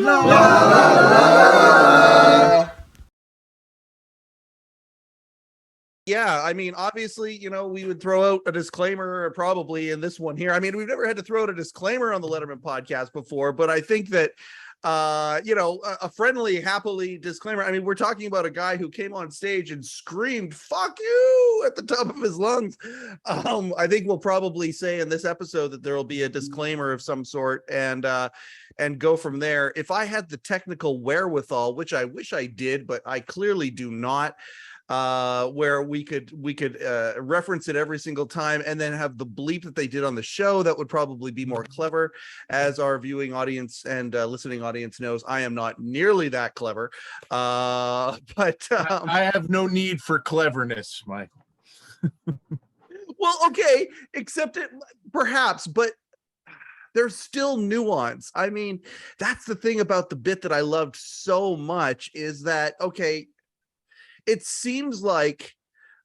la, la. Yeah, I mean, obviously, we would throw out a disclaimer probably in this one here. I mean, we've never had to throw out a disclaimer on the Letterman podcast before, but I think that, a friendly, happily disclaimer. I mean, we're talking about a guy who came on stage and screamed, "Fuck you," at the top of his lungs. I think we'll probably say in this episode that there will be a disclaimer of some sort and go from there. If I had the technical wherewithal, which I wish I did, but I clearly do not, where we could reference it every single time and then have the bleep that they did on the show, that would probably be more clever. As our viewing audience and listening audience knows, I am not nearly that clever, but I have no need for cleverness, Michael. Well, okay, except it perhaps, but there's still nuance. I mean, that's the thing about the bit that I loved so much, is that, okay, it seems like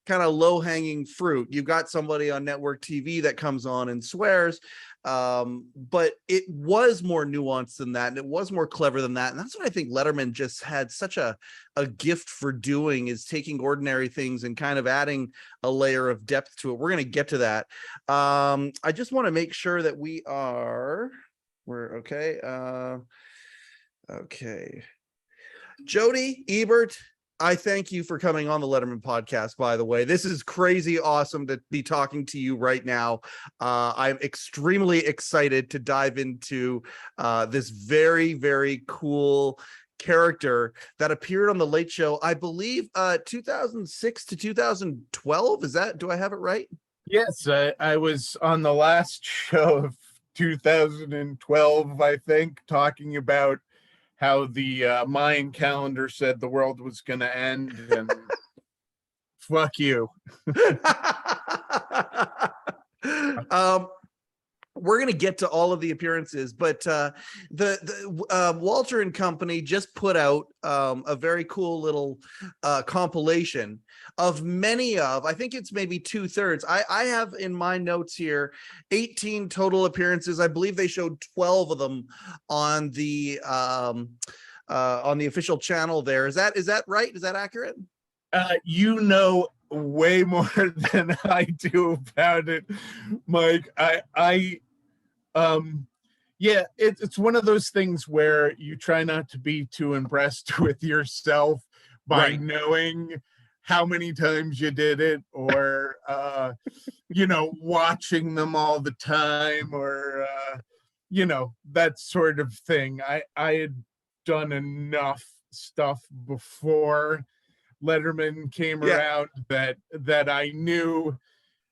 kind of low-hanging fruit. You've got somebody on network TV that comes on and swears, but it was more nuanced than that, and it was more clever than that. And that's what I think Letterman just had such a gift for doing, is taking ordinary things and kind of adding a layer of depth to it. We're going to get to that. I just want to make sure that we're okay. Okay. Jody Ebert, I thank you for coming on the Letterman podcast, by the way. This is crazy awesome to be talking to you right now. I'm extremely excited to dive into this very, very cool character that appeared on The Late Show, I believe 2006 to 2012. Do I have it right? Yes, I was on the last show of 2012, I think, talking about how the Mayan calendar said the world was going to end, and fuck you. We're going to get to all of the appearances, but the Walter and Company just put out a very cool little compilation of I think it's maybe 2/3. I have in my notes here 18 total appearances. I believe they showed 12 of them on the official channel there. Is that right? Is that accurate? You know way more than I do about it, Mike. Yeah, it's one of those things where you try not to be too impressed with yourself by knowing how many times you did it, or watching them all the time, or that sort of thing. I had done enough stuff before Letterman came around that I knew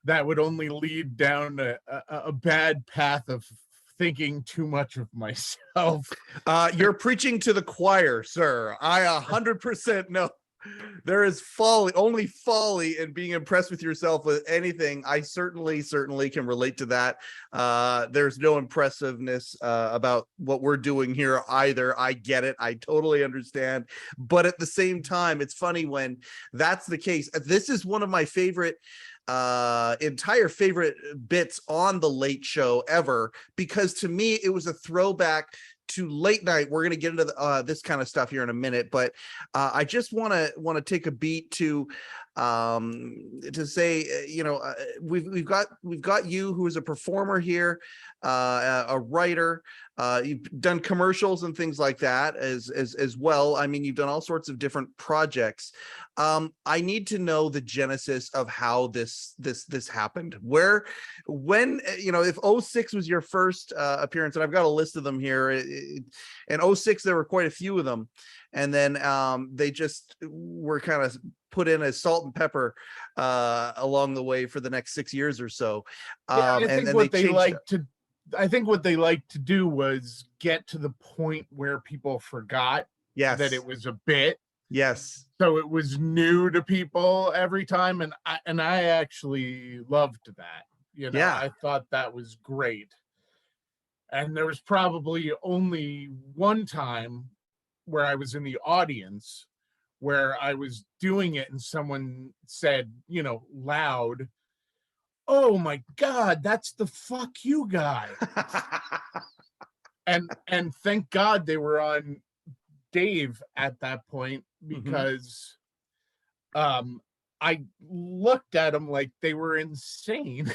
that would only lead down a bad path of thinking too much of myself. You're preaching to the choir, sir. I 100% know. There is only folly in being impressed with yourself with anything. I certainly can relate to that. There's no impressiveness about what we're doing here either. I get it. I totally understand. But at the same time, it's funny when that's the case. This is one of my entire favorite bits on The Late Show ever, because to me, it was a throwback to late night. We're going to get into this kind of stuff here in a minute, but I just want to take a beat to say, we've got you, who is a performer here, a writer. You've done commercials and things like that as well. I mean, you've done all sorts of different projects. I need to know the genesis of how this happened. If 06 was your first appearance, and I've got a list of them here. In 06, there were quite a few of them, and then they just were kind of put in as salt and pepper along the way for the next 6 years or so. I think what they liked to do was get to the point where people forgot that it was a bit. Yes. So it was new to people every time, and I actually loved that. I thought that was great. And there was probably only one time where I was in the audience where I was doing it and someone said, loud, "Oh my God, that's the fuck you guy." And thank God they were on Dave at that point, because I looked at them like they were insane.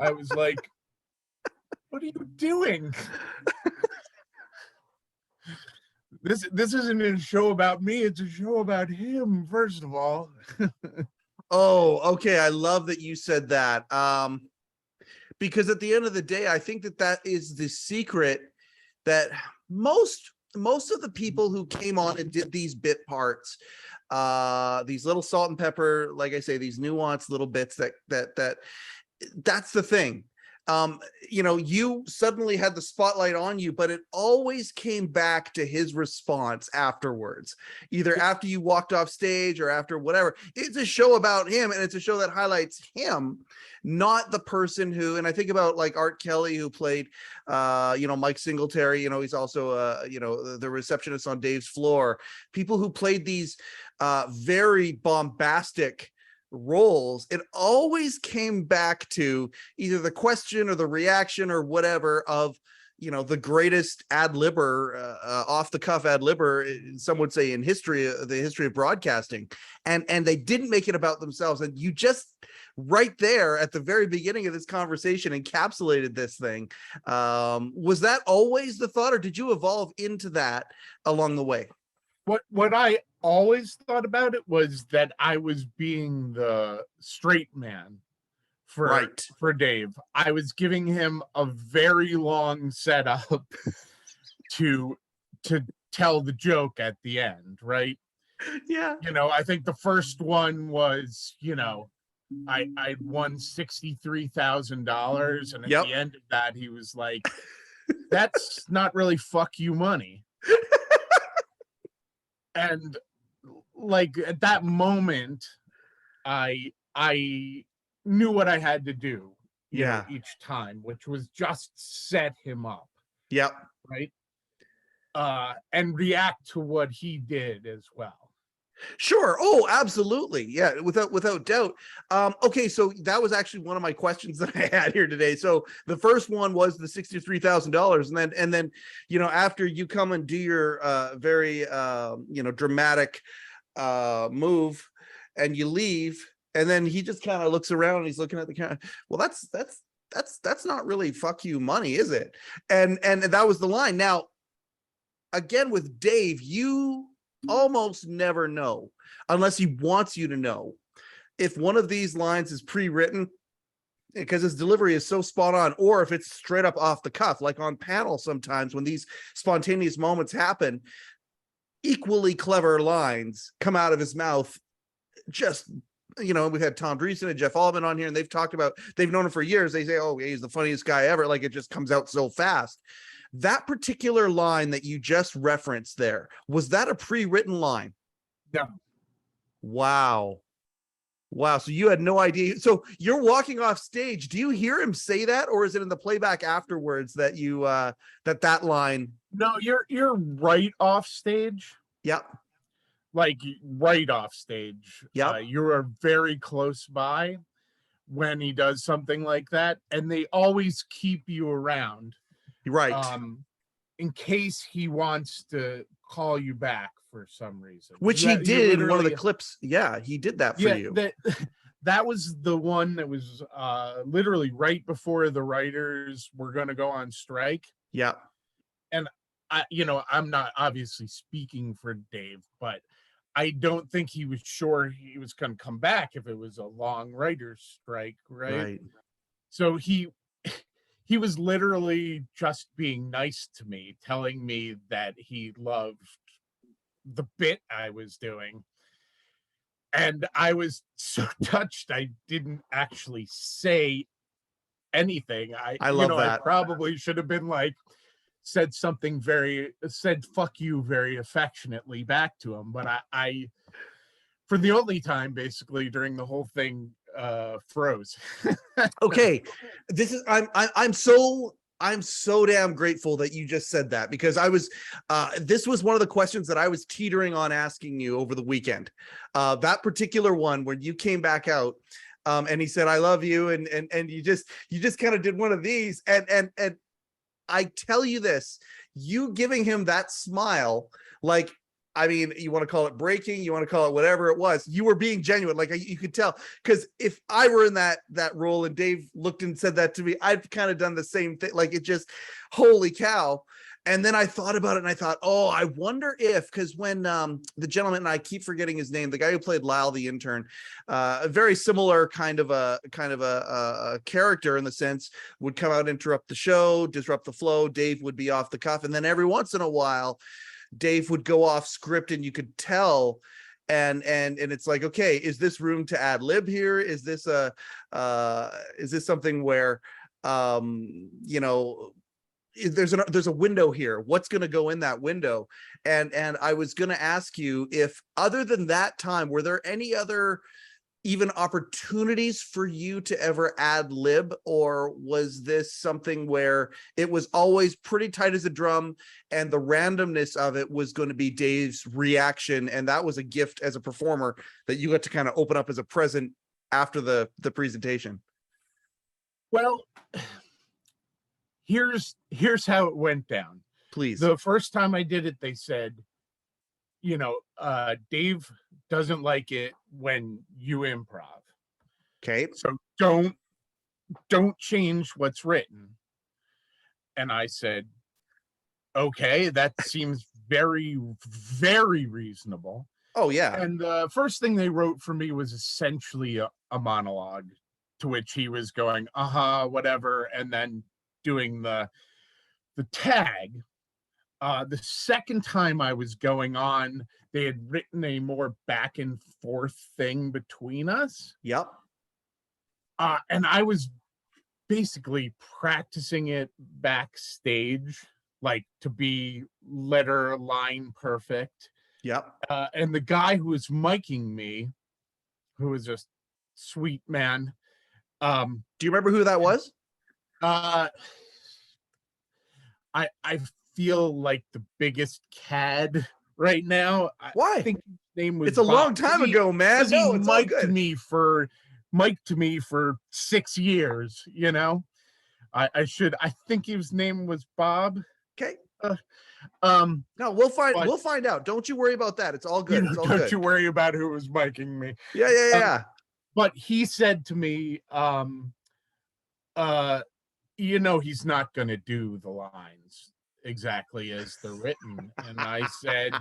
I was like, what are you doing? This isn't a show about me, it's a show about him, first of all. Oh, okay. I love that you said that. Because at the end of the day, I think that is the secret that most of the people who came on and did these bit parts, these little salt and pepper, like I say, these nuanced little bits that's the thing. You suddenly had the spotlight on you, but it always came back to his response afterwards, either after you walked off stage or after whatever. It's a show about him, and it's a show that highlights him, not the person who, and I think about like Art Kelly, who played Mike Singletary. He's also the receptionist on Dave's Floor. People who played these very bombastic roles, it always came back to either the question or the reaction or whatever of the greatest ad-libber, off the cuff ad-libber, some would say, in the history of broadcasting, and they didn't make it about themselves. And you just right there at the very beginning of this conversation encapsulated this thing. Was that always the thought, or did you evolve into that along the way? What I always thought about it was that I was being the straight man for Dave. I was giving him a very long setup to tell the joke at the end, right? Yeah. I think the first one was, I won $63,000, and at the end of that, he was like, "That's not really fuck you money." And like at that moment, I knew what I had to do, each time, which was just set him up. Yep. Right. And react to what he did as well. Sure. Oh, absolutely. Yeah, without doubt. Okay, so that was actually one of my questions that I had here today. So the first one was the $63,000, and then after you come and do your very dramatic move, and you leave, and then he just kind of looks around and he's looking at the camera. Well, that's not really fuck you money, is it? And that was the line. Now, again, with Dave, you almost never know, unless he wants you to know, if one of these lines is pre-written, because his delivery is so spot on, or if it's straight up off the cuff, like on panel. Sometimes when these spontaneous moments happen, equally clever lines come out of his mouth. Just, we've had Tom Dreesen and Jeff Altman on here, and they've talked about, they've known him for years. They say, oh, he's the funniest guy ever. Like, it just comes out so fast. That particular line that you just referenced there, was that a pre-written line? No. Wow. So you had no idea. So you're walking off stage. Do you hear him say that, or is it in the playback afterwards that you that line? No, you're right off stage. Yep. Like right off stage. Yep. You are very close by when he does something like that, and they always keep you around. Right. In case he wants to call you back for some reason. Which he did in one of the clips. Yeah, he did that for you. That was the one that was literally right before the writers were going to go on strike. Yeah. And I'm not obviously speaking for Dave, but I don't think he was sure he was going to come back if it was a long writer's strike, right? So he was literally just being nice to me, telling me that he loved the bit I was doing. And I was so touched, I didn't actually say anything. I love that. I probably should have been like, said fuck you very affectionately back to him. But I for the only time, basically, during the whole thing, froze. Okay, I'm so damn grateful that you just said that, because I was this was one of the questions that I was teetering on asking you over the weekend. That particular one when you came back out, and he said I love you, and you just kind of did one of these, and I tell you this, you giving him that smile, like, I mean, you want to call it breaking, you want to call it whatever it was, you were being genuine. Like you could tell, because if I were in that role and Dave looked and said that to me, I've kind of done the same thing. Like it just, holy cow. And then I thought about it and I thought, oh, I wonder if, because when the gentleman, and I keep forgetting his name, the guy who played Lyle, the intern, a very similar kind of a character in the sense, would come out, interrupt the show, disrupt the flow. Dave would be off the cuff. And then every once in a while, Dave would go off script and you could tell. And it's like, okay, is this room to ad lib here? Is this something where, you know, there's a window here, what's going to go in that window? And I was going to ask you if, other than that time, were there any other even opportunities for you to ever ad lib, or was this something where it was always pretty tight as a drum and the randomness of it was going to be Dave's reaction, and that was a gift as a performer that you got to kind of open up as a present after the presentation? Well, here's how it went down. Please. The first time I did it, they said, you know, Dave doesn't like it when you improv. Okay. So don't change what's written. And I said, okay, that seems very, very reasonable. Oh, yeah. And the first thing they wrote for me was essentially a monologue, to which he was going, whatever, and then doing the tag. The second time I was going on, they had written a more back and forth thing between us. Yep. And I was basically practicing it backstage, like to be letter line perfect. Yep. And the guy who was miking me, who was a sweet man. Do you remember who that was? I feel like the biggest cad right now. Why? I think his name was It's a Bob. long time ago, man. No, it's mic'd me for 6 years, you know. I think his name was Bob. Okay. No, we'll find out. Don't you worry about that. It's all good. It's all don't good. you worry about who was micing me. Yeah. But he said to me, you know, he's not going to do the lines exactly as they're written. And I said,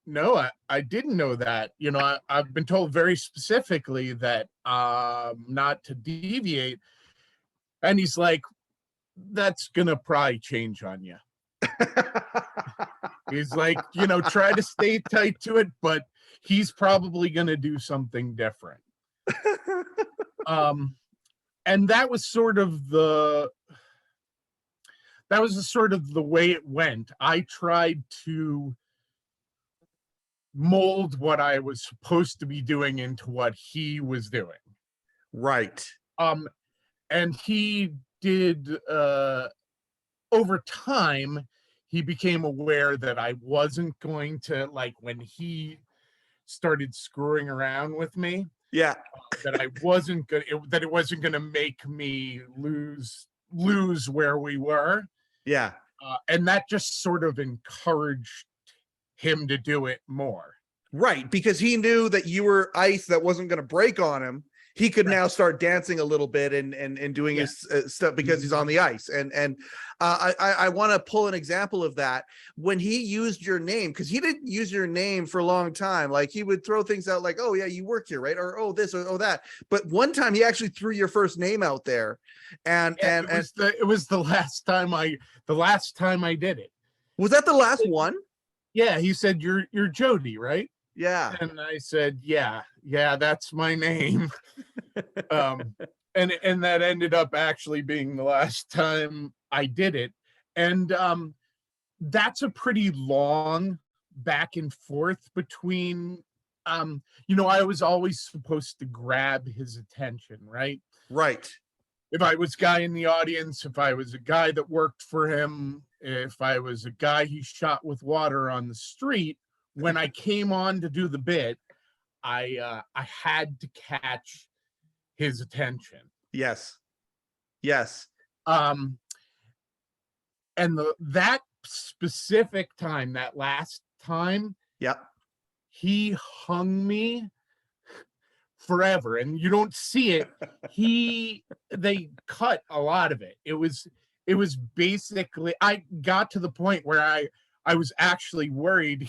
no, I didn't know that. You know, I've been told very specifically that not to deviate. And he's like, that's going to probably change on you. He's like, you know, try to stay tight to it, but he's probably going to do something different. And that was sort of the way it went. I tried to mold what I was supposed to be doing into what he was doing. Right. And he did, over time, he became aware that I wasn't going to, like, when he started screwing around with me. Yeah. That it wasn't going to make me lose where we were. Yeah. And that just sort of encouraged him to do it more. Right. Because he knew that you were ice that wasn't going to break on him. He could now start dancing a little bit and doing his stuff because he's on the ice. And I want to pull an example of that. When he used your name, because he didn't use your name for a long time. Like he would throw things out like, oh yeah, you work here, right? Or, oh, this, or oh, that. But one time he actually threw your first name out there. It was the last time I did it. Was that the last one? Yeah. He said, you're Jody, right? Yeah. And I said, yeah, that's my name. And that ended up actually being the last time I did it. And that's a pretty long back and forth between, you know, I was always supposed to grab his attention, right? Right. If I was a guy in the audience, if I was a guy that worked for him, if I was a guy he shot with water on the street, when I came on to do the bit, I had to catch his attention. Yes. Um, and that specific time, that last time, Yep. he hung me forever, and you don't see it. They cut a lot of it. It was basically, I got to the point where I was actually worried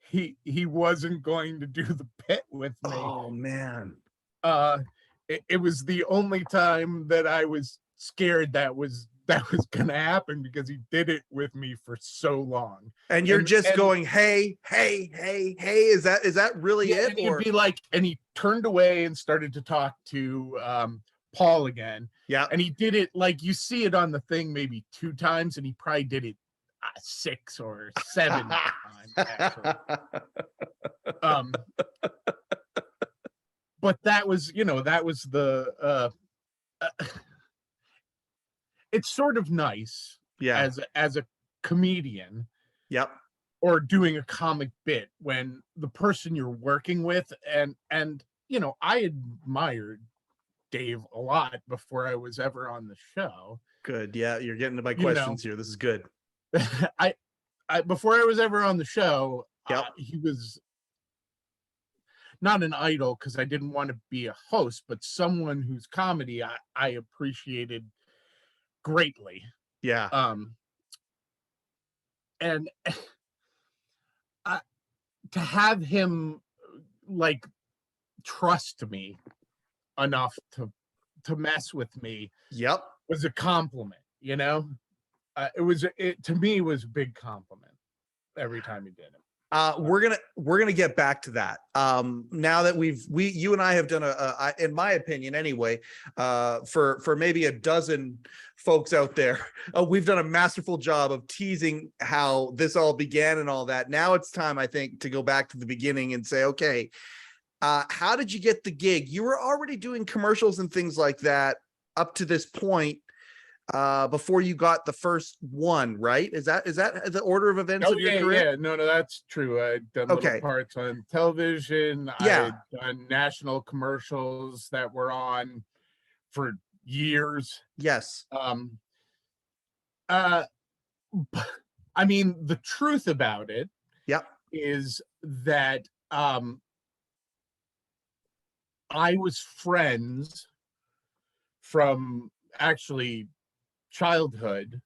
he wasn't going to do the bit with me. Oh man. It was the only time that I was scared that was gonna happen, because he did it with me for so long. And you're just going, hey, hey, hey, hey. Is that really it? And he'd be like, and he turned away and started to talk to Paul again. Yeah. And he did it, like, you see it on the thing maybe 2 times, and he probably did it 6 or 7 times, actually. But that was, that was the it's sort of nice, yeah, as a comedian, yep, or doing a comic bit, when the person you're working with, and I admired Dave a lot before I was ever on the show. Good. Yeah, you're getting to my questions here. This is good. I before I was ever on the show, yep, he was not an idol, because I didn't want to be a host, but someone whose comedy I appreciated greatly. Yeah. And to have him, like, trust me enough to mess with me, yep, was a compliment. It to me was a big compliment every time he did it. We're gonna get back to that. Now that you and I have done in my opinion anyway, for maybe a dozen folks out there, we've done a masterful job of teasing how this all began and all that. Now it's time, I think, to go back to the beginning and say, okay, how did you get the gig? You were already doing commercials and things like that up to this point, before you got the first one, right? Is that the order of events of your career? Yeah, no, that's true. I'd done little parts on television. Yeah. I had done national commercials that were on for years. Yes. I mean, the truth about it, yep, is that I was friends from, actually, childhood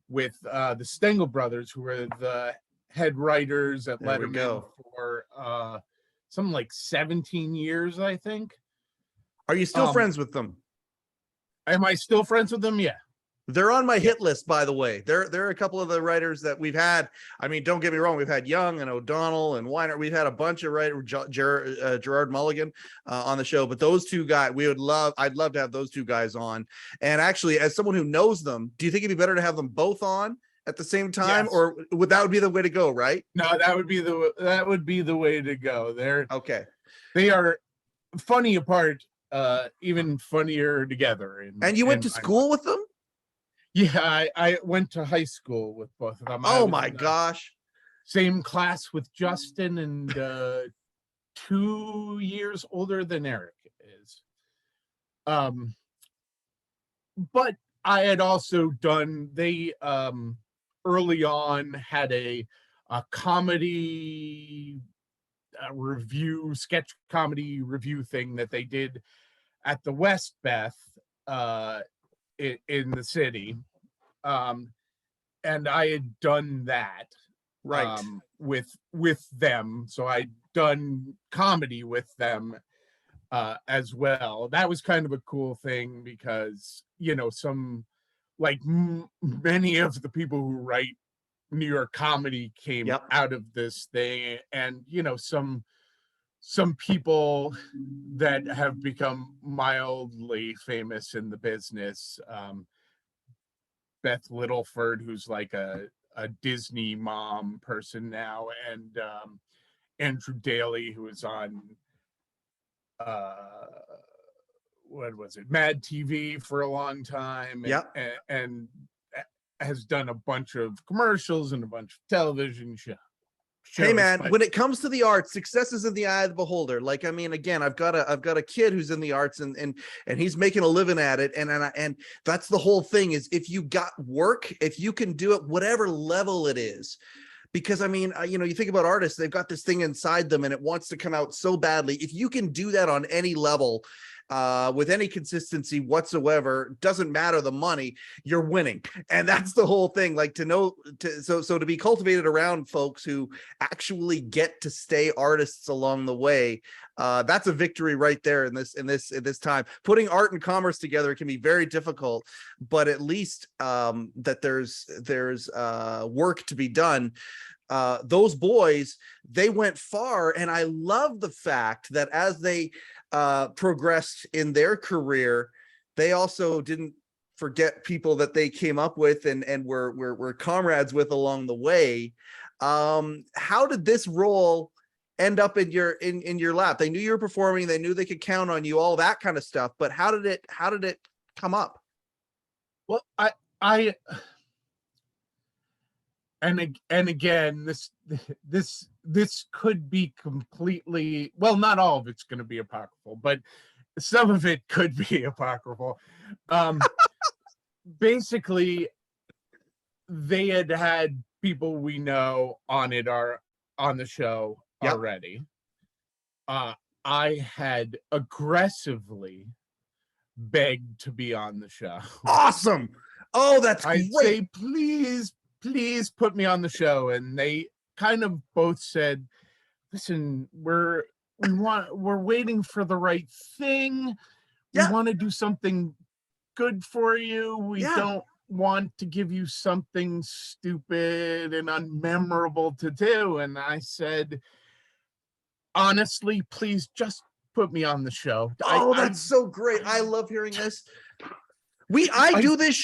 with the Stangel brothers, who were the head writers at Letterman for something like 17 years, I think. Are you still friends with them? Am I still friends with them? Yeah. They're on my hit list, by the way. They're a couple of the writers that we've had. I mean, don't get me wrong. We've had Young and O'Donnell and Weiner. We've had a bunch of writers, Gerard Mulligan on the show. But those two guys, I'd love to have those two guys on. And actually, as someone who knows them, do you think it'd be better to have them both on at the same time? Yes. Or that would be the way to go, right? No, that would be the way to go. They are funny apart, even funnier together. And you went to school with them? Yeah, I went to high school with both of them. Oh my gosh. Same class with Justin, and 2 years older than Eric is. But I had also done, they early on had a comedy review, sketch comedy review thing that they did at the West Beth in the city, and I had done that with them, so I'd done comedy with them as well. That was kind of a cool thing, because some, like, many of the people who write New York comedy came out of this thing, and some people that have become mildly famous in the business. Beth Littleford, who's like a Disney mom person now, and Andrew Daly, who was on what was it, Mad TV for a long time, and has done a bunch of commercials and a bunch of television shows. shows. Hey man, but when it comes to the arts, success is in the eye of the beholder. Like, I mean, again, I've got a kid who's in the arts and he's making a living at it. And that's the whole thing is if you got work, if you can do it, whatever level it is, because I mean, you know, you think about artists, they've got this thing inside them and it wants to come out so badly. If you can do that on any level, with any consistency whatsoever, doesn't matter the money, you're winning. And that's the whole thing. Like so to be cultivated around folks who actually get to stay artists along the way, that's a victory right there in this time. Putting art and commerce together can be very difficult, but at least that there's work to be done. Those boys, they went far, and I love the fact that as they progressed in their career, they also didn't forget people that they came up with and were comrades with along the way. How did this role end up in your lap? They knew you were performing, they knew they could count on you, all that kind of stuff, but how did it come up? Well, I and again, this could be completely, well, not all of it's going to be apocryphal, but some of it could be apocryphal. Basically, they had people we know on the show Yep. already. I had aggressively begged to be on the show. Awesome. Oh, that's I great. say, please put me on the show. And they kind of both said, listen, we're waiting for the right thing. We want to do something good for you. We don't want to give you something stupid and unmemorable to do. And I said, honestly, please just put me on the show. That's so great. I love hearing this. I do this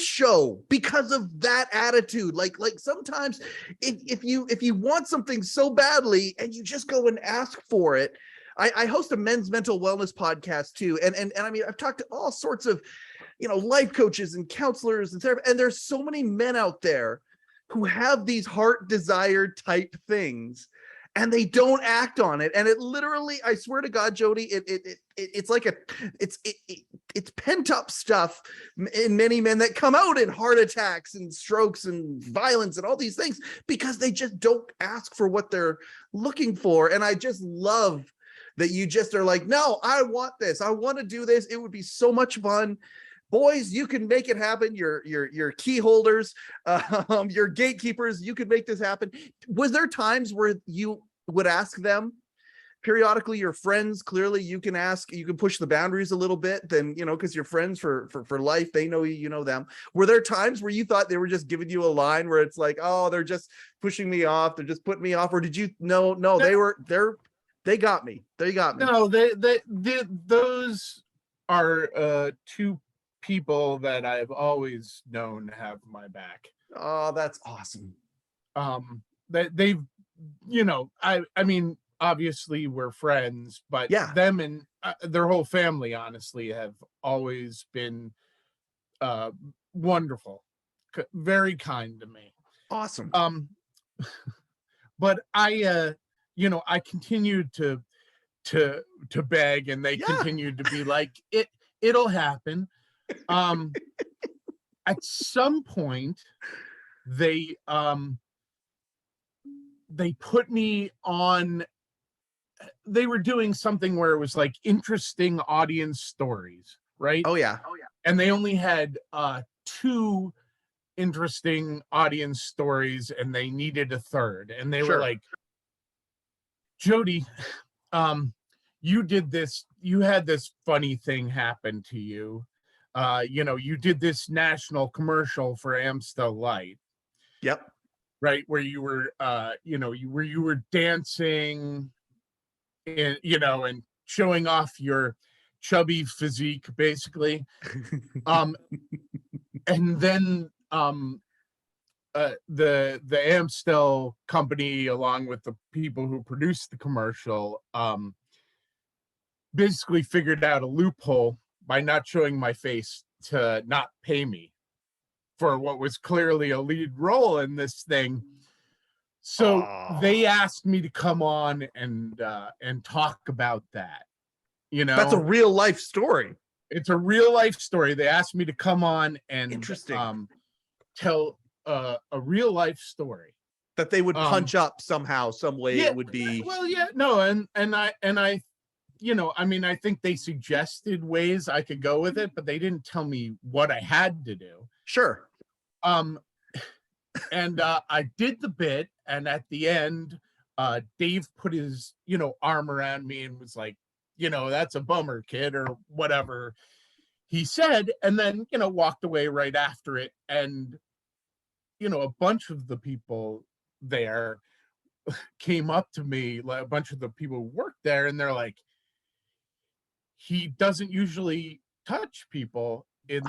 show because of that attitude. Like sometimes if you want something so badly and you just go and ask for it. I host a men's mental wellness podcast too. And I mean, I've talked to all sorts of, you know, life coaches and counselors and therapists, and there's so many men out there who have these heart desire type things and they don't act on it. And it literally, I swear to God, Jody, it's like it's pent up stuff in many men that come out in heart attacks and strokes and violence and all these things because they just don't ask for what they're looking for. And I just love that you just are like, no, I want this. I want to do this. It would be so much fun. Boys, you can make it happen. Your key holders, your gatekeepers, you could make this happen. Was there times where you would ask them periodically, your friends? Clearly you can ask, you can push the boundaries a little bit, then, you know, because you're friends for life, they know you, you know them. Were there times where you thought they were just giving you a line where it's like, oh, they're just pushing me off, they're just putting me off? Or did you no. They got me. No, those are two people that I've always known have my back. Oh, that's awesome. They've, you know, I mean, obviously we're friends, but them and their whole family honestly have always been wonderful, very kind to me. Awesome. But I you know, I continued to beg, and they continued to be like, it'll happen. At some point they put me on, they were doing something where it was like interesting audience stories, right? Oh yeah. And they only had 2 interesting audience stories and they needed a third, and they were like, Jody, you did this, you had this funny thing happen to you. You know, you did this national commercial for Amstel Light. Yep. Right, where you were you were dancing and, you know, and showing off your chubby physique basically. And then the Amstel company, along with the people who produced the commercial, basically figured out a loophole by not showing my face to not pay me for what was clearly a lead role in this thing. So Oh. they asked me to come on and talk about that. You know, That's a real life story. It's a real life story. They asked me to come on and Interesting. tell a real life story That they would punch up somehow, some way. Yeah, It would be. well, yeah, no, and I, you know, I mean, I think they suggested ways I could go with it, but they didn't tell me what I had to do. Sure. And I did the bit, and at the end, Dave put his, you know, arm around me and was like, you know, that's a bummer, kid, or whatever he said, and then, you know, walked away right after it. And, you know, a bunch of the people there came up to me, like a bunch of the people who worked there, and they're like, he doesn't usually touch people in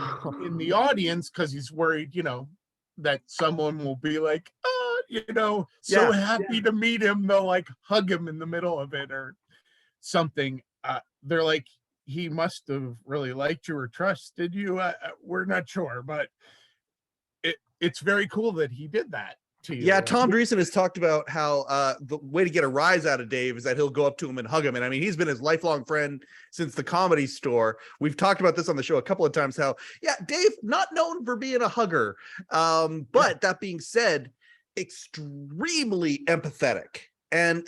the audience because he's worried, you know, that someone will be like, oh, you know, so happy to meet him, they'll like hug him in the middle of it or something. They're like, he must have really liked you or trusted you. We're not sure, but it's very cool that he did that to you. Yeah, Tom Dreesen has talked about how the way to get a rise out of Dave is that he'll go up to him and hug him. And I mean, he's been his lifelong friend since the Comedy Store. We've talked about this on the show a couple of times, how, yeah, Dave, not known for being a hugger. But that being said, extremely empathetic. And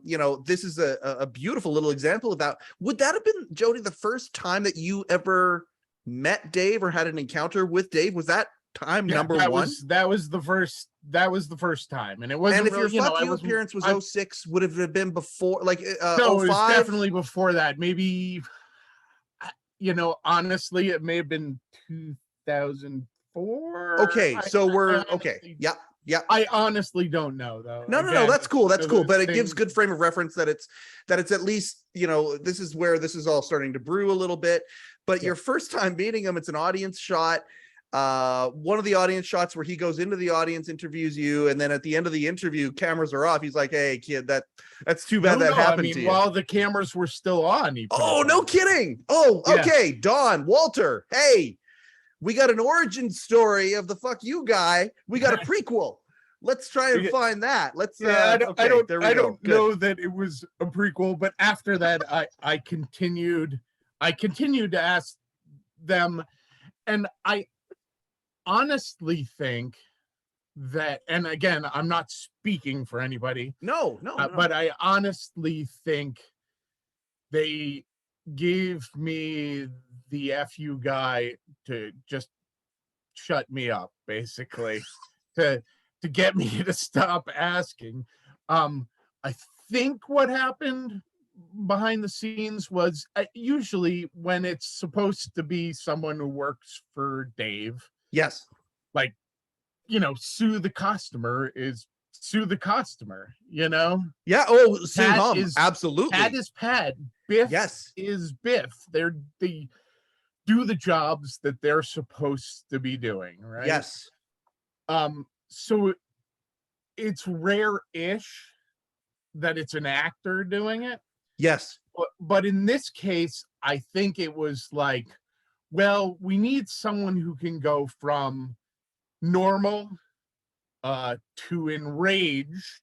you know, this is a beautiful little example of that. Would that have been, Jody, the first time that you ever met Dave or had an encounter with Dave? Was that time number one? That was the first time, and it wasn't. And if really, your fuck you appearance was 06, would have it been before, like no, 05? it was definitely before that. Maybe, you know, honestly, it may have been 2004. Okay, so we're okay. Yeah. I honestly don't know though. No, that's cool. That's cool. But it gives good frame of reference that it's at least, you know, this is where this is all starting to brew a little bit. But your first time meeting him, it's an audience shot. One of the audience shots where he goes into the audience, interviews you, and then at the end of the interview, cameras are off. He's like, "Hey, kid, that's too bad that happened to you." While the cameras were still on. Oh, no kidding. Oh, okay. Don, Walter, hey, we got an origin story of the fuck you guy. We got a prequel. Let's try and find that. Let's. I don't know that it was a prequel, but after that, I continued to ask them, and I honestly think that, and again, I'm not speaking for anybody. No. But I honestly think they gave me the FU guy to just shut me up, basically, to get me to stop asking. I think what happened behind the scenes was usually when it's supposed to be someone who works for Dave. Yes. Like, you know, sue the customer, you know? Yeah. Oh, sue him. Absolutely. Pad is pad. Biff yes. is Biff. They do the jobs that they're supposed to be doing, right? Yes. So it's rare-ish that it's an actor doing it. Yes. But in this case, I think it was like, well, we need someone who can go from normal to enraged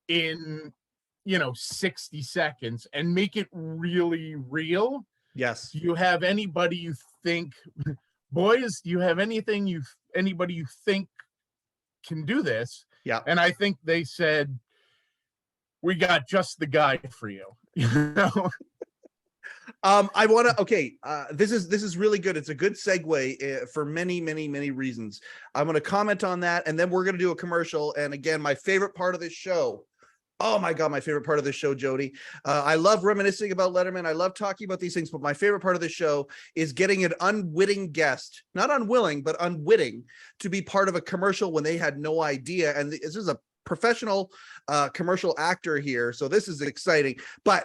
in, you know, 60 seconds and make it really real. Yes. Do you have anybody you think, boys, do you have anybody you think can do this? Yeah. And I think they said, we got just the guy for you. You know? I want to, this is really good. It's a good segue for many reasons. I'm going to comment on that, and then we're going to do a commercial. And again, my favorite part of this show. Oh my God, my favorite part of this show, Jody. I love reminiscing about Letterman. I love talking about these things, but my favorite part of this show is getting an unwitting guest, not unwilling, but unwitting, to be part of a commercial when they had no idea. And this is a professional commercial actor here, so this is exciting. But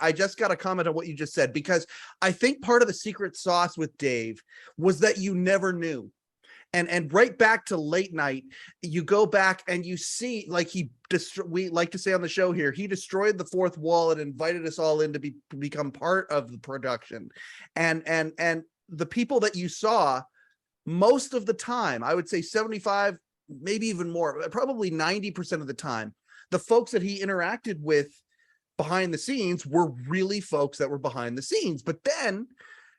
I just got to comment on what you just said, because I think part of the secret sauce with Dave was that you never knew. And right back to late night, you go back and you see, like, we like to say on the show here, he destroyed the fourth wall and invited us all in to become part of the production. And the people that you saw, most of the time, I would say 75, maybe even more, probably 90% of the time, the folks that he interacted with behind the scenes were really folks that were behind the scenes. But then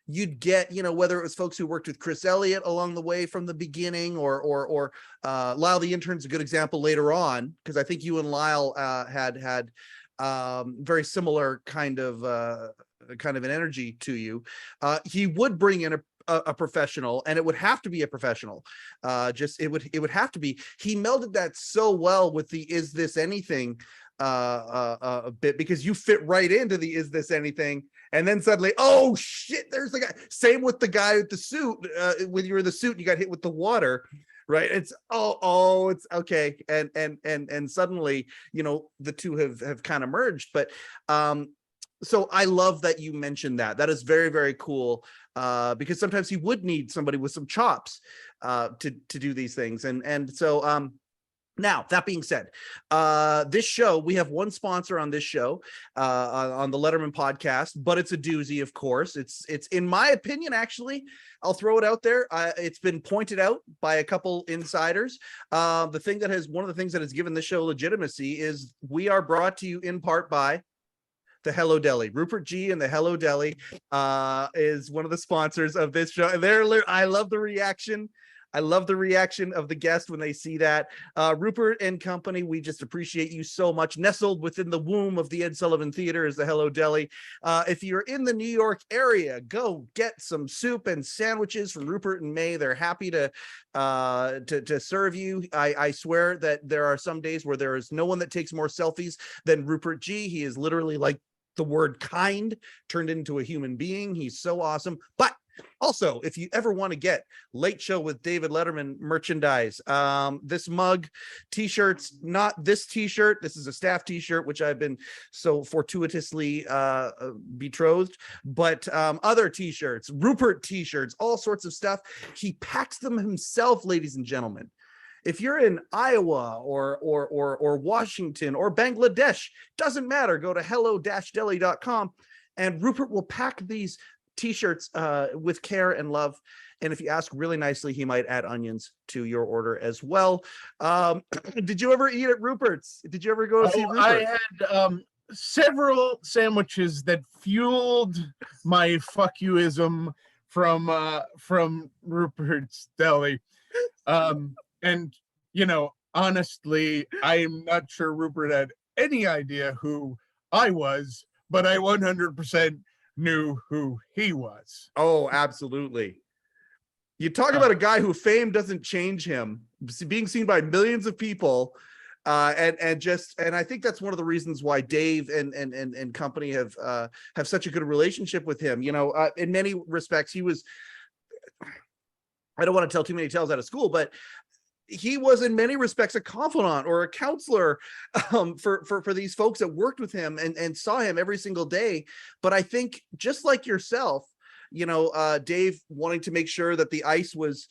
you'd get, whether it was folks who worked with Chris Elliott along the way from the beginning, or Lyle the intern's a good example later on, because I think you and Lyle had very similar kind of an energy to you. He would bring in a professional, and it would have to be a professional. It would have to be. He melded that so well with the "Is This Anything" a bit, because you fit right into the "Is This Anything," and then suddenly, oh shit, there's the guy. Same with the guy with the suit. When you were in the suit, you got hit with the water, right? It's it's okay, and suddenly, the two have kind of merged. But so I love that you mentioned that. That is very, very cool, because sometimes he would need somebody with some chops to do these things, and so. Now, that being said, this show, we have one sponsor on this show, on the Letterman Podcast, but it's a doozy, of course. It's in my opinion, actually, I'll throw it out there. It's been pointed out by a couple insiders. One of the things that has given the show legitimacy is we are brought to you in part by the Hello Deli. Rupert G and the Hello Deli is one of the sponsors of this show. And I love the reaction. I love the reaction of the guest when they see that. Rupert and company, we just appreciate you so much. Nestled within the womb of the Ed Sullivan Theater is the Hello Deli. If you're in the New York area, go get some soup and sandwiches from Rupert and May. They're happy to serve you. I swear that there are some days where there is no one that takes more selfies than Rupert G. He is literally like the word kind turned into a human being. He's so awesome. But also, if you ever want to get Late Show with David Letterman merchandise, this mug, t-shirts, not this t-shirt. This is a staff t-shirt, which I've been so fortuitously betrothed, but other t-shirts, Rupert t-shirts, all sorts of stuff. He packs them himself, ladies and gentlemen. If you're in Iowa or Washington or Bangladesh, doesn't matter. Go to hello-deli.com and Rupert will pack these t-shirts with care and love, and if you ask really nicely, he might add onions to your order as well. Did you ever eat at Rupert's? Did you ever go see Rupert? I had several sandwiches that fueled my fuck youism from Rupert's Deli, and honestly, I'm not sure Rupert had any idea who I was, but I 100% knew who he was. Oh, absolutely. You talk about a guy who fame doesn't change him, being seen by millions of people, and I think that's one of the reasons why Dave and company have such a good relationship with him. In many respects, he was, I don't want to tell too many tales out of school, but he was in many respects a confidant or a counselor for these folks that worked with him and saw him every single day. But I think just like yourself, Dave wanting to make sure that the ice was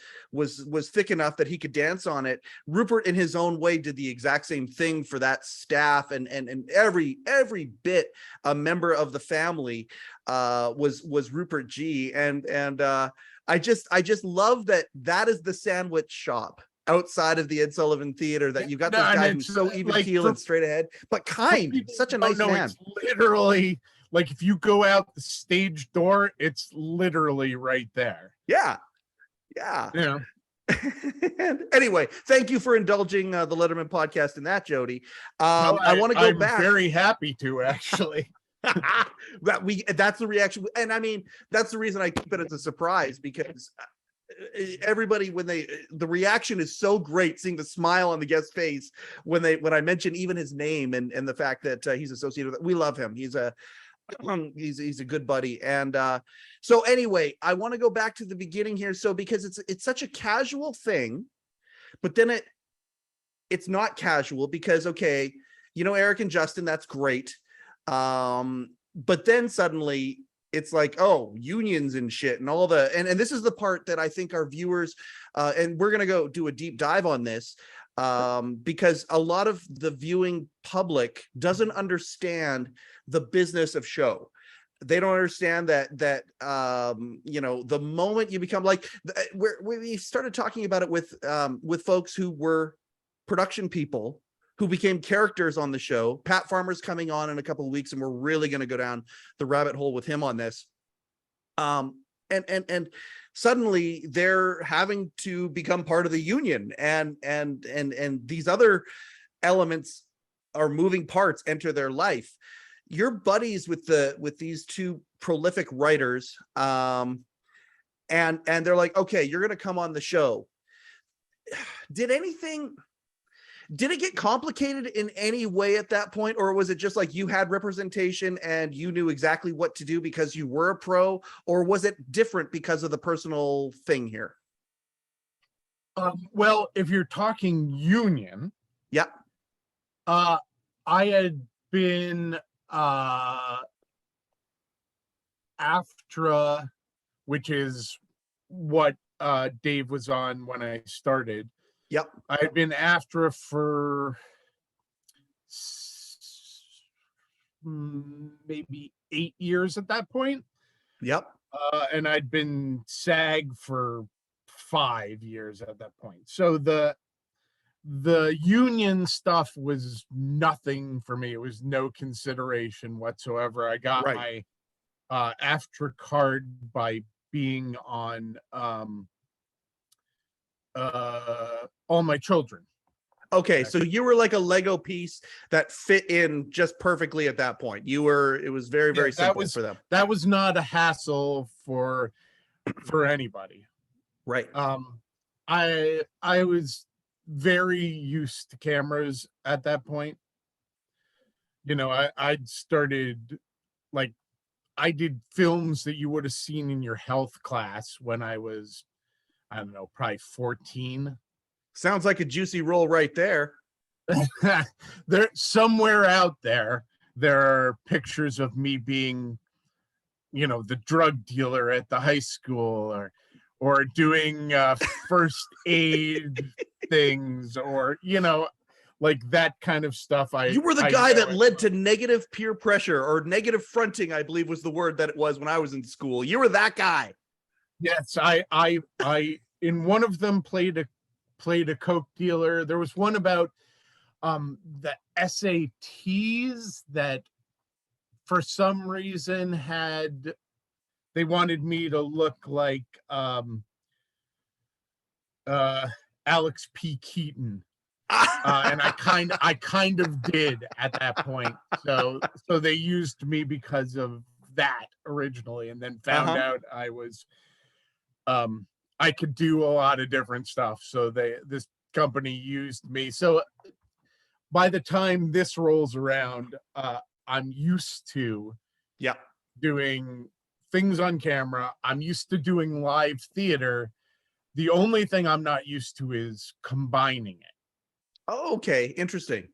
thick enough that he could dance on it. Rupert in his own way did the exact same thing for that staff, and every bit a member of the family was Rupert G. And I just love that is the sandwich shop outside of the Ed Sullivan Theater, that you've got this guy who's so even keel and straight ahead, but kind, such a nice man. It's literally like if you go out the stage door, it's literally right there. Yeah. Anyway, thank you for indulging the Letterman Podcast in that, Jody. I want to go back. I'm very happy to, actually. That's the reaction, and I mean that's the reason I keep it as a surprise, because everybody, the reaction is so great, seeing the smile on the guest's face when I mention even his name and the fact that he's associated with it. We love him. He's a good buddy. And so anyway, I want to go back to the beginning here. So because it's such a casual thing, but then it's not casual, because okay, Eric and Justin, that's great. But then suddenly it's like, oh, unions and shit and all and this is the part that I think our viewers, and we're going to go do a deep dive on this, because a lot of the viewing public doesn't understand the business of show. They don't understand that you know, the moment you become like, we started talking about it with folks who were production people who became characters on the show. Pat Farmer's coming on in a couple of weeks, and we're really going to go down the rabbit hole with him on this. And suddenly they're having to become part of the union, and these other elements are moving parts enter their life. You're buddies with these two prolific writers, and they're like, okay, you're going to come on the show. Did it get complicated in any way at that point, or was it just like you had representation and you knew exactly what to do because you were a pro, or was it different because of the personal thing here? Well, if you're talking union, yeah, I had been AFTRA, which is what Dave was on when I started. Yep. I had been AFTRA for maybe 8 years at that point. Yep. And I'd been SAG for 5 years at that point. So the union stuff was nothing for me. It was no consideration whatsoever. I got my AFTRA card by being on All My Children. Okay, so you were like a Lego piece that fit in just perfectly at that point. It was very, very simple for them. That was not a hassle for anybody. Right. I was very used to cameras at that point. You know, I'd started, like, I did films that you would have seen in your health class when I was, I don't know, probably 14. Sounds like a juicy role right there. There, somewhere out there are pictures of me being, you know, the drug dealer at the high school, or doing first aid things, or, you know, like that kind of stuff. You were the guy that led to negative peer pressure, or negative fronting, I believe was the word that it was when I was in school. You were that guy. Yes, I in one of them played a coke dealer. There was one about the SATs that for some reason they wanted me to look like Alex P. Keaton. And I kind of did at that point. So they used me because of that originally, and then found out I was I could do a lot of different stuff. So this company used me. So by the time this rolls around, I'm used to doing things on camera. I'm used to doing live theater. The only thing I'm not used to is combining it. Oh, okay. Interesting.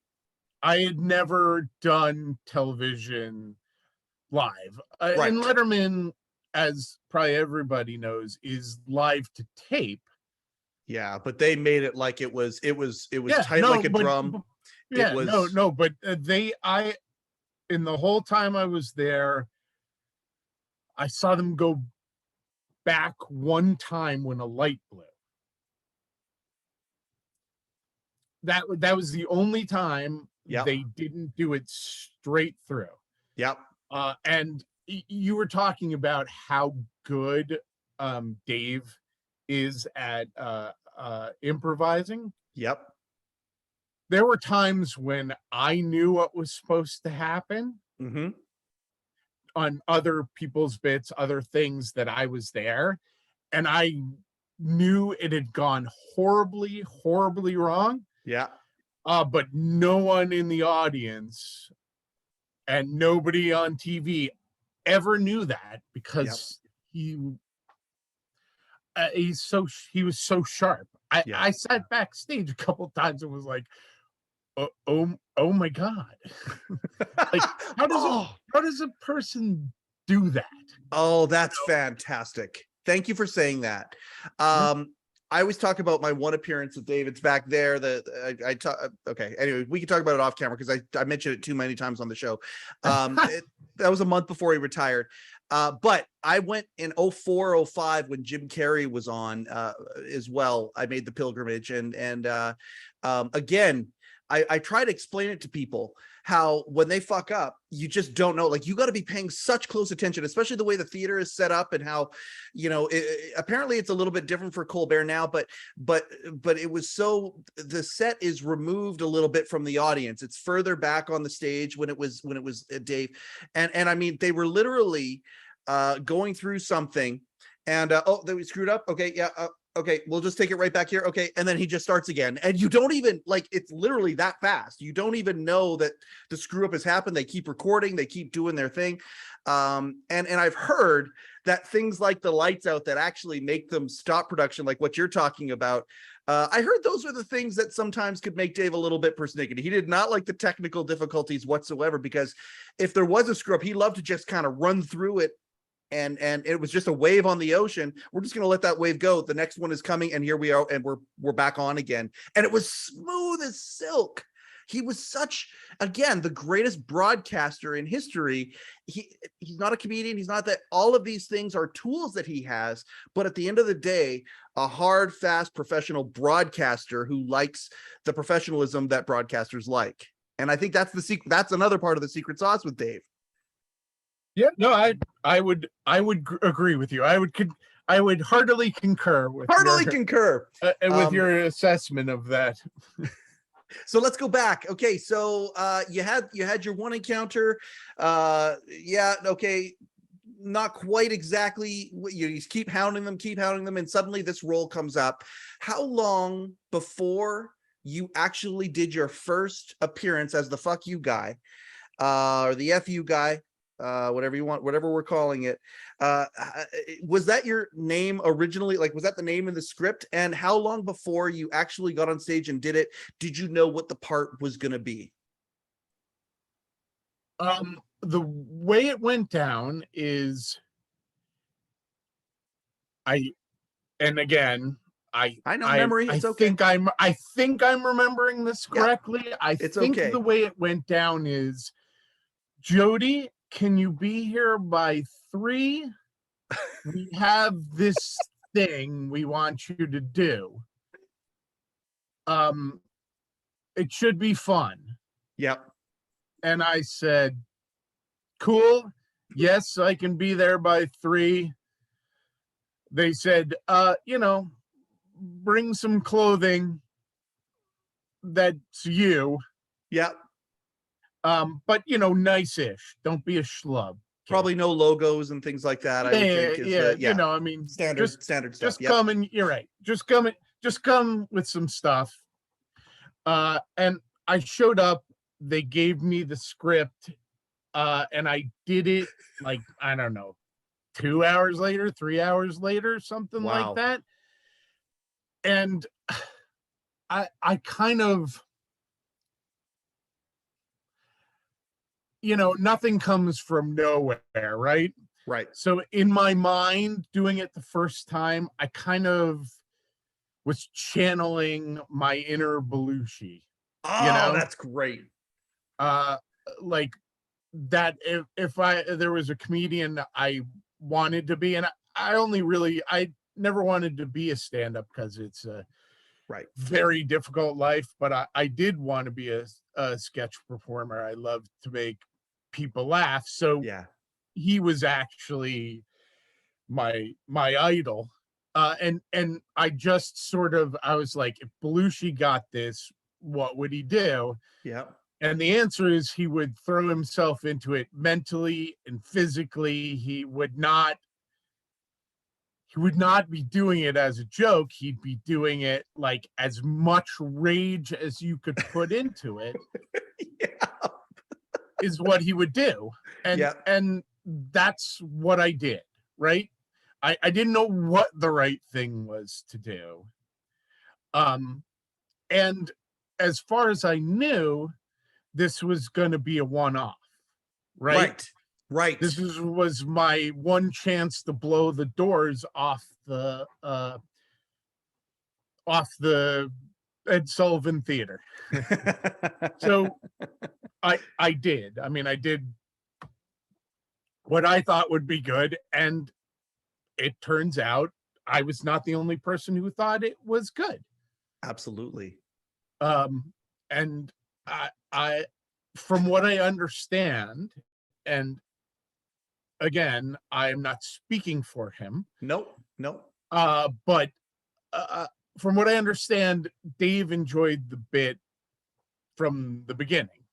I had never done television live. And Letterman, as probably everybody knows, is live to tape. Yeah, but they made it like it was tight like a drum. Yeah, but in the whole time I was there, I saw them go back one time when a light blew. That was the only time they didn't do it straight through. Yep. And you were talking about how good Dave is at improvising. Yep. There were times when I knew what was supposed to happen on other people's bits, other things that I was there, and I knew it had gone horribly, horribly wrong. Yeah. But no one in the audience and nobody on TV ever knew that, because he was so sharp. I sat backstage a couple of times and was like, oh my God. Like, how does a person do that? Oh, that's fantastic. Thank you for saying that. I always talk about my one appearance with David's back there. I talk. Okay, anyway, we can talk about it off camera because I mentioned it too many times on the show. That was a month before he retired. But I went in 04, 05 when Jim Carrey was on as well. I made the pilgrimage, and again, I try to explain it to people how when they fuck up, you just don't know. Like, you got to be paying such close attention, especially the way the theater is set up and how, apparently it's a little bit different for Colbert now, but it was so, the set is removed a little bit from the audience. It's further back on the stage when it was Dave. And I mean, they were literally going through something and, they we screwed up. Okay. Yeah. Okay, we'll just take it right back here. Okay. And then he just starts again. And you don't even, like, it's literally that fast. You don't even know that the screw up has happened. They keep recording, they keep doing their thing. And I've heard that things like the lights out that actually make them stop production, like what you're talking about. I heard those are the things that sometimes could make Dave a little bit persnickety. He did not like the technical difficulties whatsoever, because if there was a screw up, he loved to just kind of run through it. And it was just a wave on the ocean. We're just going to let that wave go. The next one is coming, and here we are, and we're back on again. And it was smooth as silk. He was such, again, the greatest broadcaster in history. He's not a comedian. He's not that. All of these things are tools that he has. But at the end of the day, a hard, fast, professional broadcaster who likes the professionalism that broadcasters like. And I think that's the secret. That's another part of the secret sauce with Dave. Yeah, no, I would agree with you. I would heartily concur with your assessment of that. So let's go back. Okay, so you had your one encounter. Yeah, okay, not quite exactly. You keep hounding them, and suddenly this role comes up. How long before you actually did your first appearance as the fuck you guy, or the FU guy? Whatever you want, whatever we're calling it. Was that your name originally? Like, was that the name in the script? And how long before you actually got on stage and did it, did you know what the part was going to be? The way it went down is I know memory. It's okay. I think I'm remembering this correctly. Yeah, I think okay. The way it went down is, Jody, can you be here by 3? We have this thing we want you to do. It should be fun. Yep. And I said, cool. Yes, I can be there by 3. They said, bring some clothing that's you. Yep. But nice-ish. Don't be a schlub. Probably no logos and things like that. I would think is standard stuff. Just come and you're right. Just come with some stuff. And I showed up. They gave me the script, and I did it like, I don't know, 2 hours later, 3 hours later, something like that. And I kind of, nothing comes from nowhere, right? Right. So in my mind, doing it the first time, I kind of was channeling my inner Belushi. Oh, that's great. Like that, if there was a comedian I wanted to be, and I never wanted to be a stand-up because it's a very difficult life, but I did want to be a sketch performer. I love to make people laugh. So yeah, he was actually my idol. And I just I was like, if Belushi got this, what would he do? Yeah. And the answer is he would throw himself into it mentally and physically. He would not be doing it as a joke. He'd be doing it like as much rage as you could put into it. Yeah. Is what he would do. And that's what I did, right? I didn't know what the right thing was to do. And as far as I knew, this was going to be a one-off, right? Right. This was my one chance to blow the doors off the off the Ed Sullivan Theater. So I did. I mean, I did what I thought would be good, and it turns out I was not the only person who thought it was good. Absolutely. And I from what I understand, and again, I'm not speaking for him. Nope. But from what I understand, Dave enjoyed the bit from the beginning.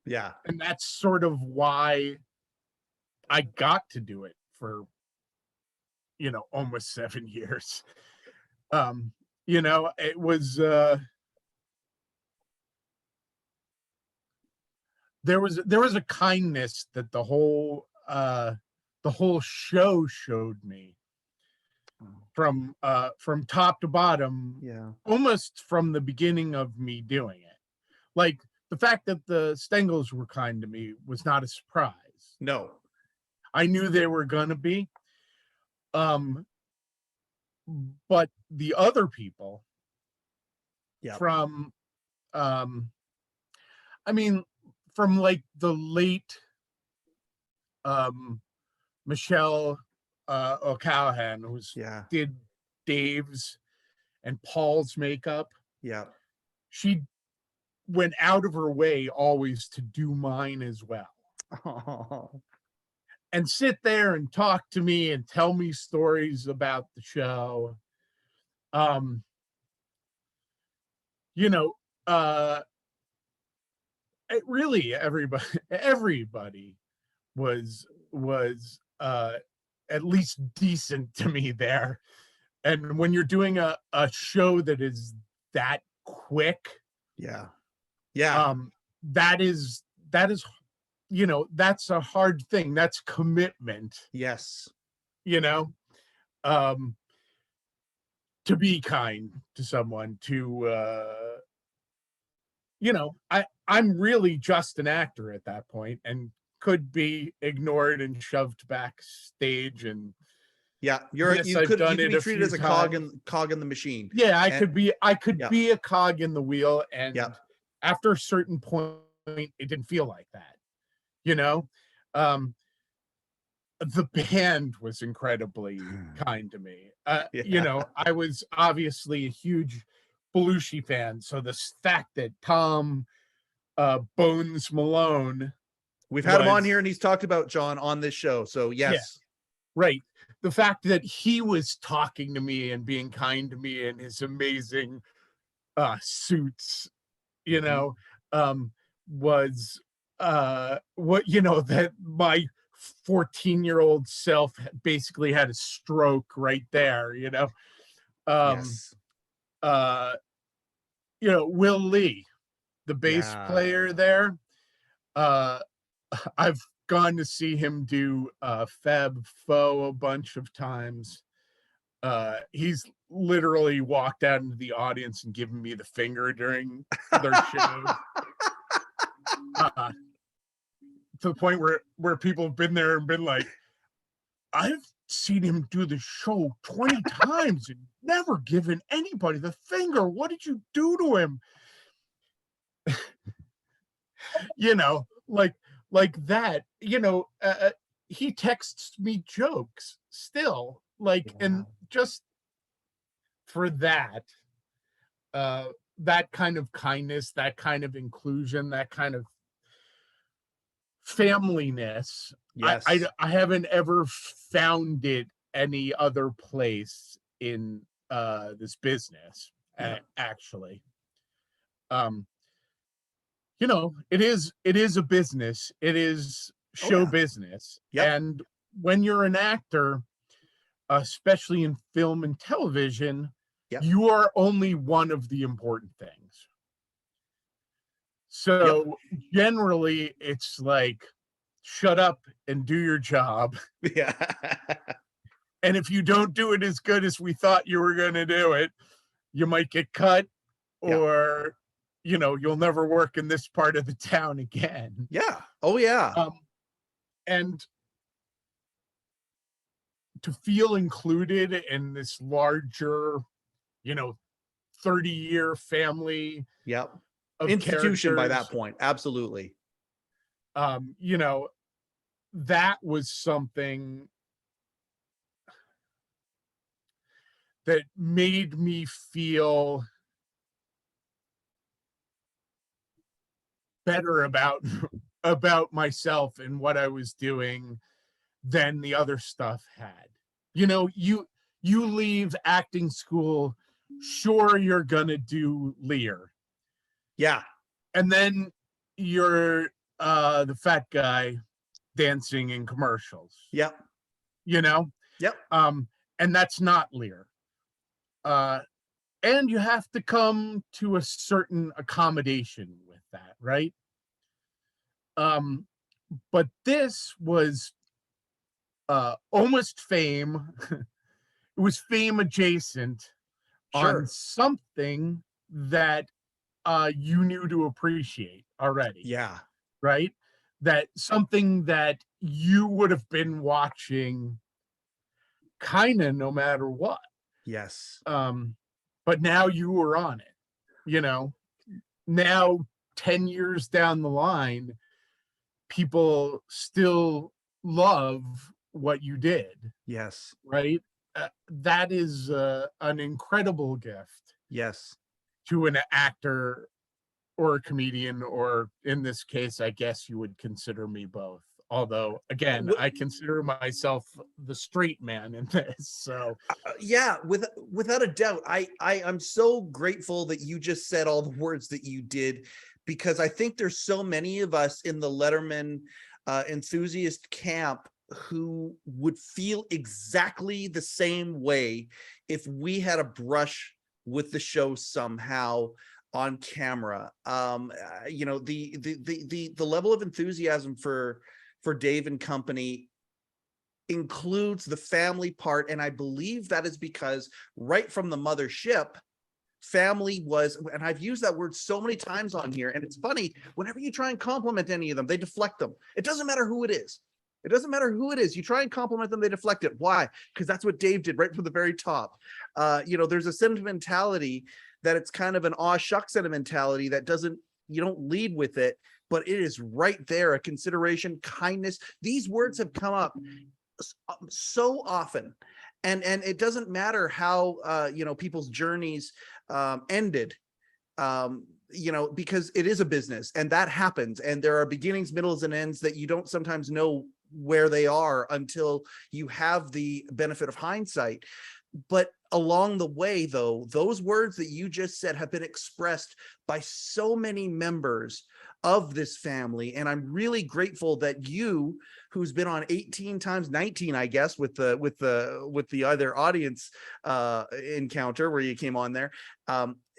Yeah. And that's sort of why I got to do it for, almost 7 years. It was, there was a kindness that the whole show showed me from top to bottom. Yeah. Almost from the beginning of me doing it. Like, the fact that the Stangels were kind to me was not a surprise. No. I knew they were gonna be. But the other people, from from like the late Michelle O'Callahan, did Dave's and Paul's makeup. Yeah. She went out of her way always to do mine as well. Oh. And sit there and talk to me and tell me stories about the show. It really, everybody was at least decent to me there. And when you're doing a show that is that quick, that is that's a hard thing. That's commitment. Yes. To be kind to someone, I'm really just an actor at that point and could be ignored and shoved backstage. And you could be treated as a cog in the machine. Yeah, I could be a cog in the wheel, and after a certain point, it didn't feel like that. The band was incredibly kind to me. I was obviously a huge Belushi fan, so the fact that Tom Bones Malone, we've had him on here and he's talked about John on this show, so yes. Yeah, right. The fact that he was talking to me and being kind to me in his amazing suits, was that my 14-year-old self basically had a stroke right there. Will Lee, the bass player there, I've gone to see him do Fab Faux a bunch of times. He's literally walked out into the audience and given me the finger during their show. To the point where people have been there and been like, I've seen him do the show 20 times and never given anybody the finger. What did you do to him? Like that, he texts me jokes still, and just for that, that kind of kindness, that kind of inclusion, that kind of familyness. Yes. I haven't ever found it any other place in this business. Actually, it is a business. It is show business. And when you're an actor, especially in film and television, you are only one of the important things. So generally it's like, shut up and do your job. Yeah. And if you don't do it as good as we thought you were going to do it, you might get cut, or, you'll never work in this part of the town again. Yeah. Oh yeah. And to feel included in this larger, 30-year family Yep. of Institution by that characters. point. Absolutely. You know, that was something that made me feel better about myself and what I was doing than the other stuff had. You know, you leave acting school, sure, you're gonna do Lear, Yeah. and then you're the fat guy dancing in commercials. Yep. You know, Yep. and that's not Lear. And you have to come to a certain accommodation with that, right? But this was almost fame. It was fame adjacent Sure. on something that you knew to appreciate already. Yeah. Right? That something that you would have been watching kind of no matter what. Yes. But now you were on it, you know. Now 10 years down the line, people still love what you did. Yes. Right? That is an incredible gift. Yes. To an actor or a comedian, or in this case, I guess you would consider me both. Although, again, I consider myself the straight man in this. So, yeah, without a doubt, I'm so grateful that you just said all the words that you did, because I think there's so many of us in the Letterman enthusiast camp who would feel exactly the same way if we had a brush with the show somehow on camera. You know, the level of enthusiasm for Dave and company includes the family part, and I believe that is because right from the mothership, family was, and I've used that word so many times on here, and it's funny, whenever you try and compliment any of them, they deflect them. It doesn't matter who it is. It doesn't matter who it is. You try and compliment them, they deflect it. Why? Because that's what Dave did right from the very top. You know, there's a sentimentality that it's kind of an aw shucks sentimentality that doesn't, you don't lead with it, but it is right there. A consideration, kindness. These words have come up so often, and it doesn't matter how you know, people's journeys ended, you know, because it is a business and that happens, and there are beginnings, middles, and ends that you don't sometimes know where they are until you have the benefit of hindsight. But along the way, though, those words that you just said have been expressed by so many members of this family, and I'm really grateful that you, who's been on 18 times, 19, I guess, with the other audience encounter where you came on there,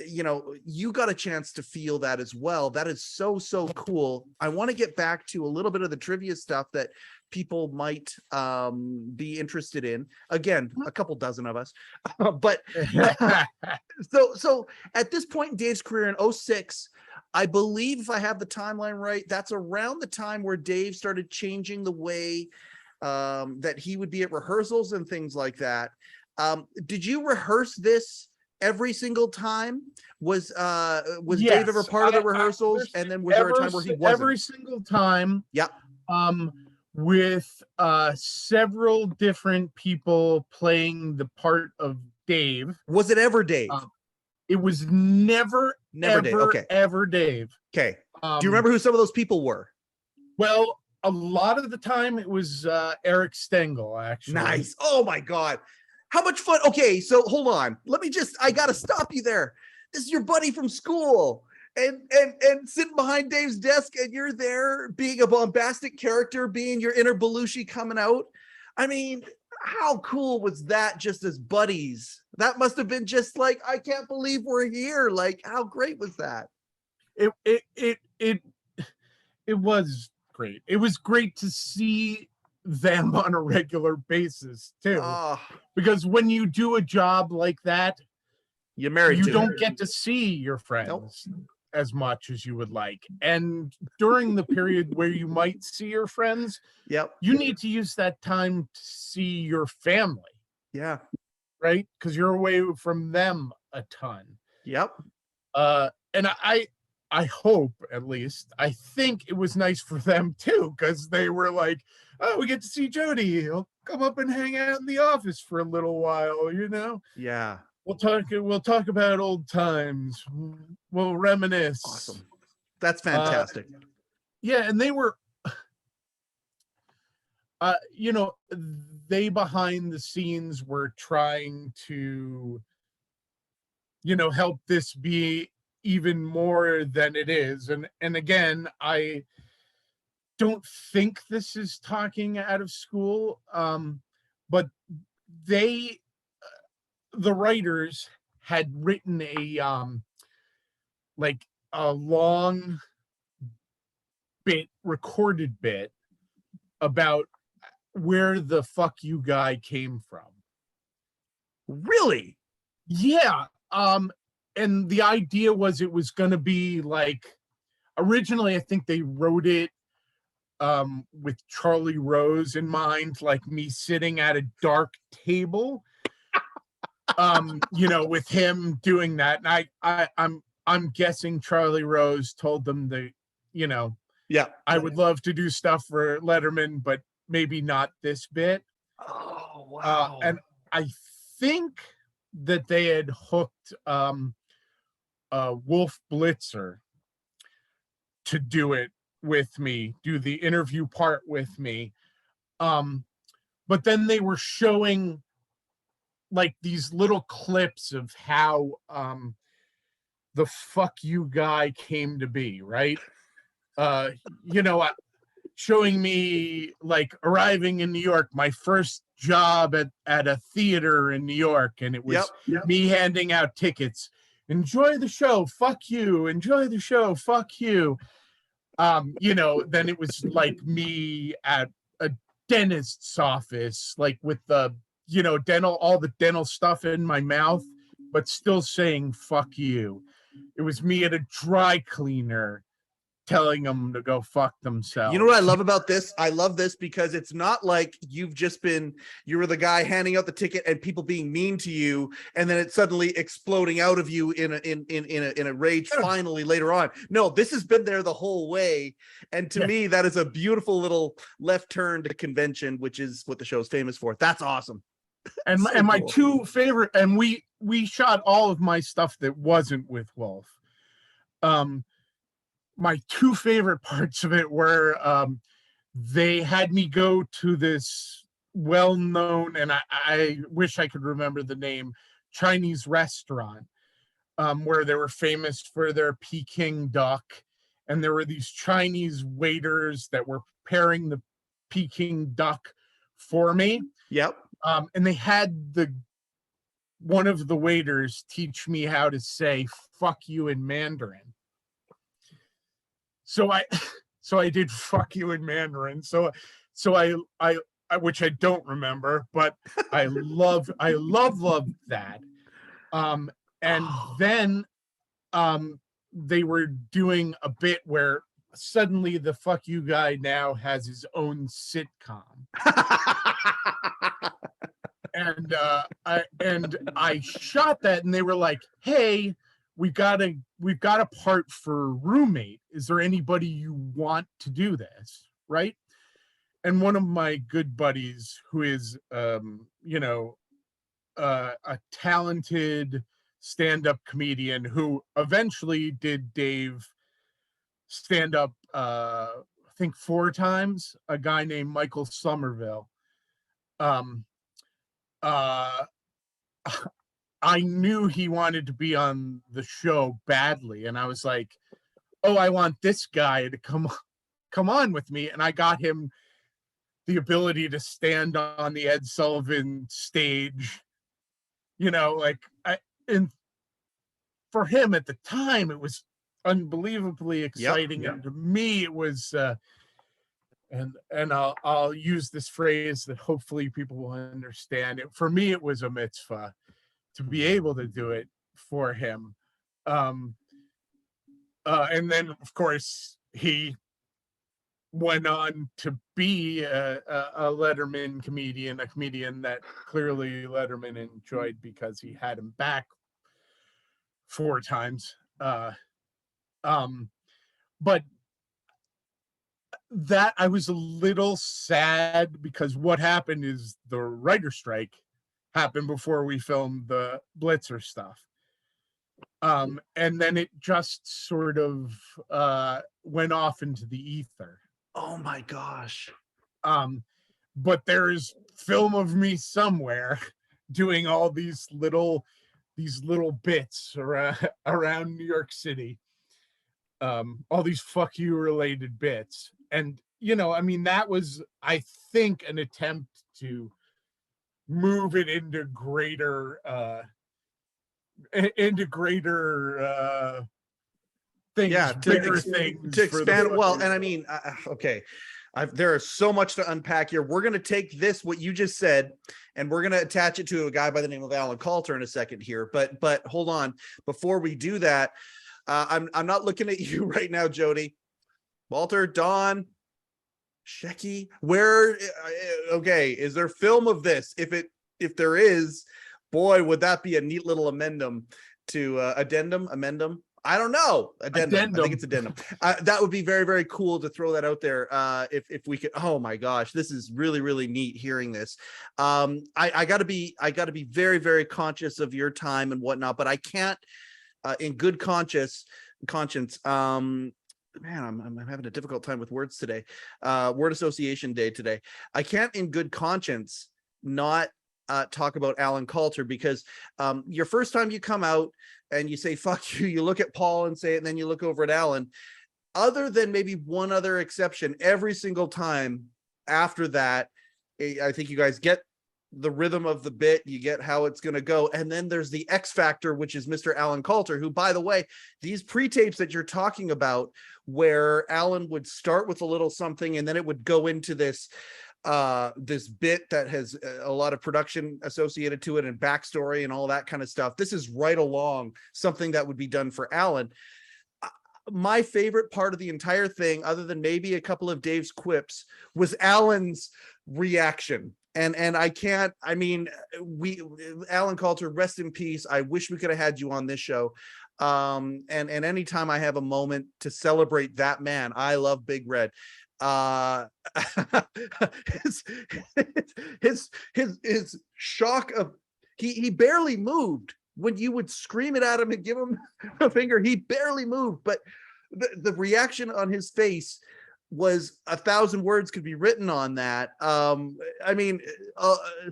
you know, you got a chance to feel that as well. That is so cool. I want to get back to a little bit of the trivia stuff that people might be interested in. Again, a couple dozen of us, but so at this point in Dave's career in 2006, I believe, if I have the timeline right, that's around the time where Dave started changing the way that he would be at rehearsals and things like that. Did you rehearse this every single time? Was yes, Dave ever part of the rehearsals? And then was there a time where he wasn't? Every single time. Yeah. With several different people playing the part of Dave. Was it ever Dave? It was never ever Dave. Okay. Ever Dave. Okay. Do you remember who some of those people were? Well, a lot of the time it was Eric Stangal, actually. Nice. Oh my God. How much fun. Okay, so hold on. I gotta stop you there. This is your buddy from school. And sitting behind Dave's desk, and you're there being a bombastic character, being your inner Belushi coming out. I mean, how cool was that, just as buddies? That must have been just like, I can't believe we're here. Like, how great was that? It was great. It was great to see them on a regular basis too. Because when you do a job like that, you don't get to see your friends as much as you would like. And during the period where you might see your friends, you need to use that time to see your family. Yeah. Right? Because you're away from them a ton. Yep. And I hope, at least, I think it was nice for them too, because they were like, oh, we get to see Jody. He'll come up and hang out in the office for a little while, you know? Yeah. We'll talk about old times. We'll reminisce. Awesome. That's fantastic. Yeah, and they were, you know, they behind the scenes were trying to, you know, help this be even more than it is. And again, I don't think this is talking out of school, but they, the writers, had written a like a long recorded bit about where the fuck you guy came from. Really? Yeah. And the idea was it was going to be like, originally I think they wrote it with Charlie Rose in mind, like me sitting at a dark table, you know, with him doing that. And I'm guessing Charlie Rose told them that, you know, yeah, I would love to do stuff for Letterman, but maybe not this bit. Oh, wow. And I think that they had hooked Wolf Blitzer to do it with me, do the interview part with me. But then they were showing like these little clips of how the fuck you guy came to be, right? You know, showing me like arriving in New York, my first job at a theater in New York, and it was me handing out tickets. Enjoy the show, fuck you. Enjoy the show, fuck you. You know, then it was like me at a dentist's office, like with the, you know, all the dental stuff in my mouth, but still saying fuck you. It was me at a dry cleaner telling them to go fuck themselves. You know what I love about this? I love this because it's not like you were the guy handing out the ticket and people being mean to you, and then it's suddenly exploding out of you in a rage finally later on. No, this has been there the whole way. And to me, that is a beautiful little left turn to convention, which is what the show is famous for. That's awesome. And So my cool. two favorite, and we shot all of my stuff that wasn't with Wolf. My two favorite parts of it were they had me go to this well-known, and I wish I could remember the name, Chinese restaurant, where they were famous for their Peking duck. And there were these Chinese waiters that were preparing the Peking duck for me. Yep. And they had one of the waiters teach me how to say fuck you in Mandarin. So I did fuck you in Mandarin. So I which I don't remember, but I love that. And then they were doing a bit where suddenly the fuck you guy now has his own sitcom. And I shot that, and they were like, hey, we've got a part for roommate. Is there anybody you want to do this? Right. And one of my good buddies, who is, you know, a talented stand-up comedian who eventually did Dave stand up, I think 4 times, a guy named Michael Somerville. I knew he wanted to be on the show badly, and I was like, oh, I want this guy to come on with me. And I got him the ability to stand on the Ed Sullivan stage, you know, like and for him at the time, it was unbelievably exciting. And to me, it was, and I'll use this phrase that hopefully people will understand. For me, it was a mitzvah to be able to do it for him. And then, of course, he went on to be a Letterman comedian, a comedian that clearly Letterman enjoyed because he had him back 4 times. But that I was a little sad because what happened is the writer strike happened before we filmed the Blitzer stuff. And then it just sort of went off into the ether. Oh my gosh. But there's film of me somewhere doing all these little bits around New York City. All these fuck you related bits. And, you know, I mean, that was, I think, an attempt to move it into greater things, Yeah, bigger things to expand. Well, fucking... and I mean, okay, there is so much to unpack here. We're going to take this, what you just said, and we're going to attach it to a guy by the name of Alan Kalter in a second here. But hold on, before we do that, I'm not looking at you right now, Jody. Walter, Don, Shecky, where? Okay, is there film of this? If there is, boy, would that be a neat little amendum to amendum. I don't know. Addendum. I think it's addendum. That would be very, very cool to throw that out there. If we could. Oh my gosh, this is really, really neat hearing this. I gotta be very, very conscious of your time and whatnot, but I can't, in good conscience. Man, I'm having a difficult time with words today. Word association day today. I can't, in good conscience, not talk about Alan Kalter, because your first time you come out and you say fuck you, you look at Paul and say it, and then you look over at Alan. Other than maybe one other exception, every single time after that, I think you guys get the rhythm of the bit, you get how it's going to go, and then there's the X factor, which is Mr. Alan Kalter, who, by the way, these pre-tapes that you're talking about, where Alan would start with a little something and then it would go into this bit that has a lot of production associated to it and backstory and all that kind of stuff. This is right along something that would be done for Alan. My favorite part of the entire thing, other than maybe a couple of Dave's quips, was Alan's reaction. And I mean, Alan Kalter, rest in peace. I wish we could have had you on this show. And anytime I have a moment to celebrate that man, I love Big Red. His shock of, he barely moved when you would scream it at him and give him a finger. He barely moved, but the reaction on his face was 1,000 words could be written on that. I mean,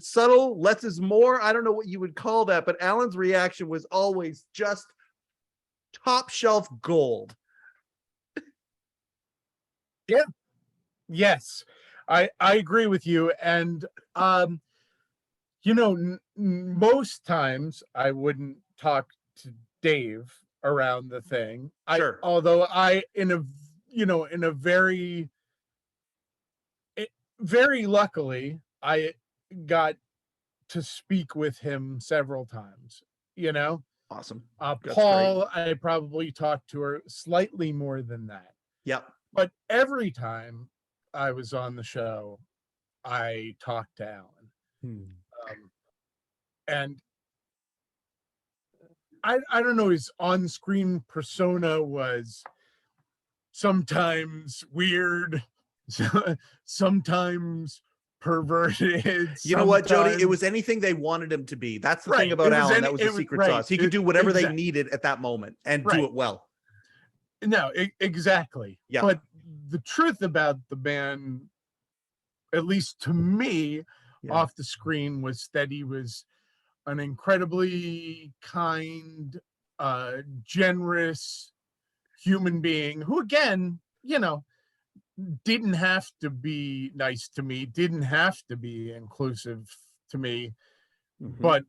subtle, less is more. I don't know what you would call that, but Alan's reaction was always just top shelf gold. Yeah. Yes, I agree with you. And, you know, most times I wouldn't talk to Dave around the thing. Sure. Although in a very luckily, I got to speak with him several times, you know. Awesome. Paul, great. I probably talked to her slightly more than that. Yep. But every time I was on the show, I talked to Alan. And I don't know, his on-screen persona was sometimes weird, sometimes perverted. You know what, Jody? It was anything they wanted him to be. That's the thing about Alan. That was the secret sauce. He could do whatever they needed at that moment and do it well. No, exactly. Yeah. But the truth about the man, at least to me, off the screen, was that he was an incredibly kind, generous human being who, again, you know, didn't have to be nice to me, didn't have to be inclusive to me, but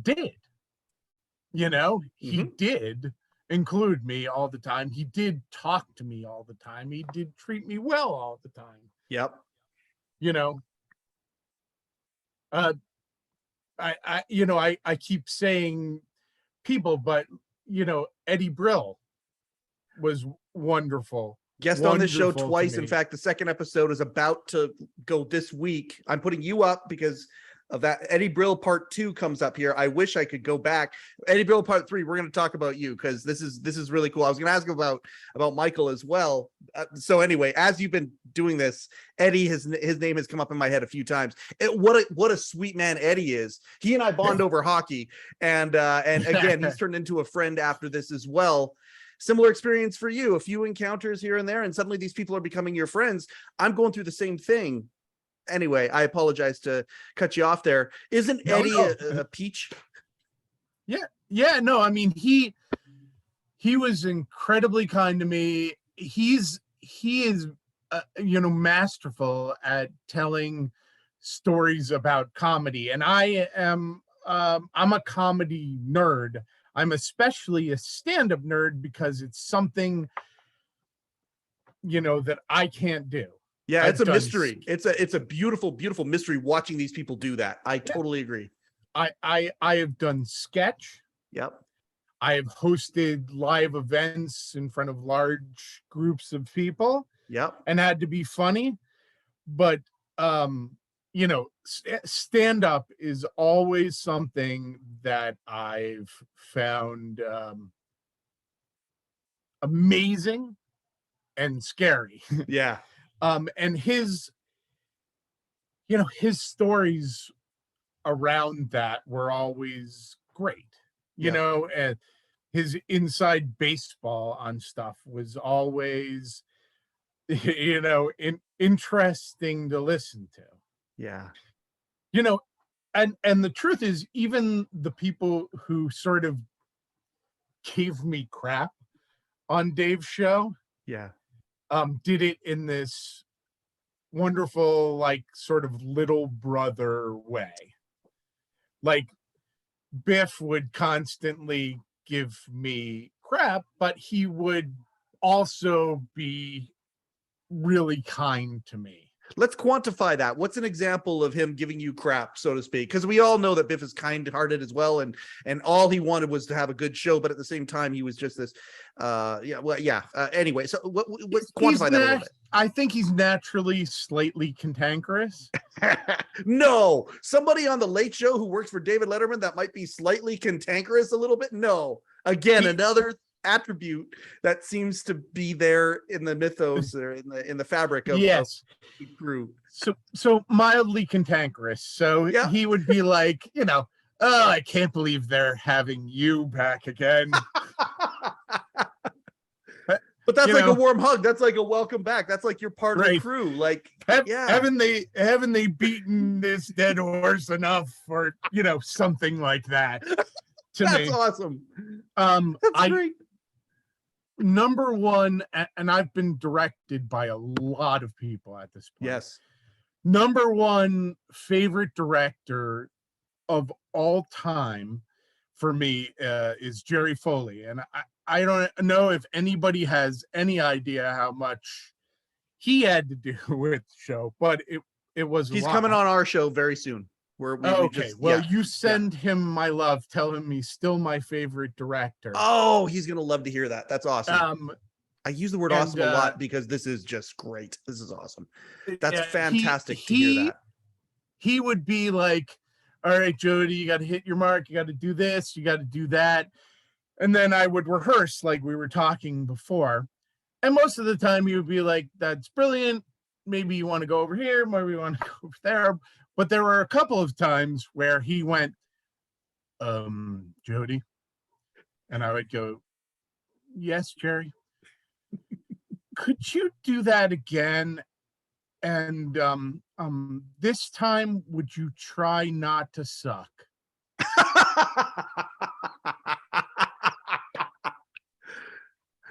did. You know, he did include me all the time. He did talk to me all the time. He did treat me well all the time. Yep. You know, I keep saying people, but you know, Eddie Brill was wonderful. Guest on this show twice. In fact, the second episode is about to go this week. I'm putting you up because of that. Eddie Brill Part 2 comes up here. I wish I could go back. Eddie Brill Part 3, we're going to talk about you because this is really cool. I was going to ask about Michael as well. So anyway, as you've been doing this, Eddie, his name has come up in my head a few times. What a sweet man Eddie is. He and I bond over hockey, and again, he's turned into a friend after this as well. Similar experience for you, a few encounters here and there, and suddenly these people are becoming your friends. I'm going through the same thing. Anyway, I apologize to cut you off there. Isn't Eddie a peach? Yeah. No, I mean, he was incredibly kind to me. He is masterful at telling stories about comedy, and I'm a comedy nerd. I'm especially a stand-up nerd because it's something, that I can't do. Yeah, it's a mystery. It's a beautiful, beautiful mystery watching these people do that. I totally agree. I have done sketch. Yep. I have hosted live events in front of large groups of people. Yep. And had to be funny. But stand up is always something that I've found amazing and scary. Yeah. And his stories around that were always great, and his inside baseball on stuff was always, interesting to listen to. Yeah. And the truth is, even the people who sort of gave me crap on Dave's show, yeah, did it in this wonderful, like, sort of little brother way. Like, Biff would constantly give me crap, but he would also be really kind to me. Let's quantify that. What's an example of him giving you crap, so to speak? Because we all know that Biff is kind-hearted as well, and all he wanted was to have a good show, but at the same time, he was just this. Anyway, so what quantify that a little bit? I think he's naturally slightly cantankerous. No, somebody on the Late Show who works for David Letterman that might be slightly cantankerous a little bit. No, again, another attribute that seems to be there in the mythos or in the fabric of the crew. So mildly cantankerous. So he would be like, oh, I can't believe they're having you back again. But that's like a warm hug. That's like a welcome back. That's like you're part of the crew. Like, haven't they beaten this dead horse enough for something like that? That's awesome. That's great. Number one, and I've been directed by a lot of people at this point. Yes. Number one favorite director of all time for me is Jerry Foley. And I don't know if anybody has any idea how much he had to do with the show, but it was He's coming on our show very soon. You send him my love. Tell him he's still my favorite director. Oh, he's gonna love to hear that. That's awesome. I use the word awesome a lot because this is just great. This is awesome. That's fantastic to hear that. He would be like, all right, Jody, you got to hit your mark. You got to do this. You got to do that. And then I would rehearse like we were talking before. And most of the time he would be like, that's brilliant. Maybe you want to go over here. Maybe you want to go over there. But there were a couple of times where he went, Jody. And I would go, yes, Jerry. Could you do that again? And this time, would you try not to suck?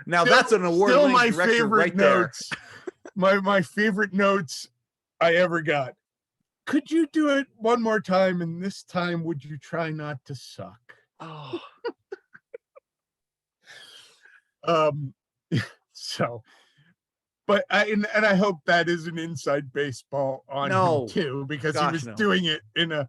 Now that's an award-winning director right notes, there. my favorite notes I ever got. Could you do it one more time? And this time, would you try not to suck? Oh. So, but I hope that is an inside baseball on him too, because he was doing it in a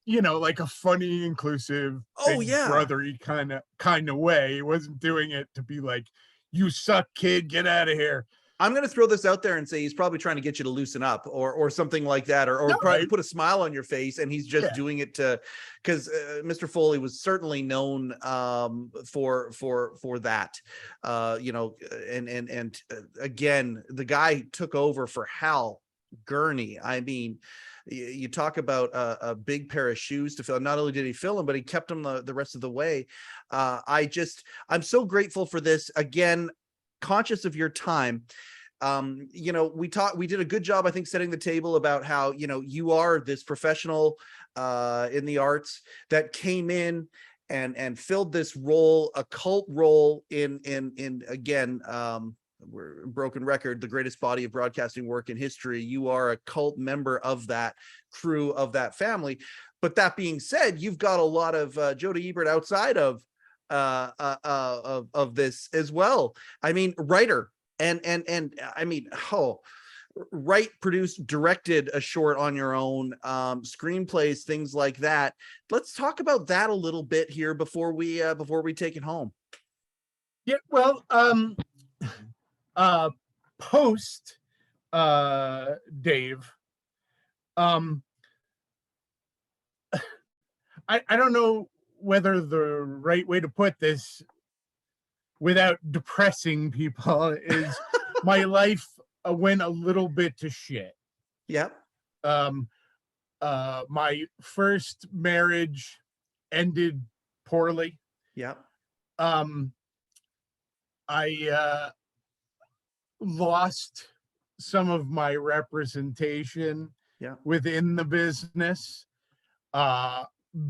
like a funny, inclusive, brothery kind of way. He wasn't doing it to be like, you suck, kid, get out of here. I'm going to throw this out there and say he's probably trying to get you to loosen up or something like that, or probably put a smile on your face, and he's just doing it to, because Mr. Foley was certainly known for that, and again, the guy took over for Hal Gurney. I mean, you talk about a big pair of shoes to fill. Not only did he fill them, but he kept them the rest of the way. I'm so grateful for this. Again, conscious of your time. We did a good job, I think, setting the table about how, you are this professional in the arts that came in and filled this role, a cult role in again, we're broken record, the greatest body of broadcasting work in history. You are a cult member of that crew, of that family. But that being said, you've got a lot of Jody Ebert outside of this as well. I mean, writer and I mean, write, produced, directed a short on your own, screenplays, things like that. Let's talk about that a little bit here before we take it home. Yeah, well, post Dave, I don't know whether the right way to put this without depressing people is my life went a little bit to shit. Yep. My first marriage ended poorly. Yep. I lost some of my representation within the business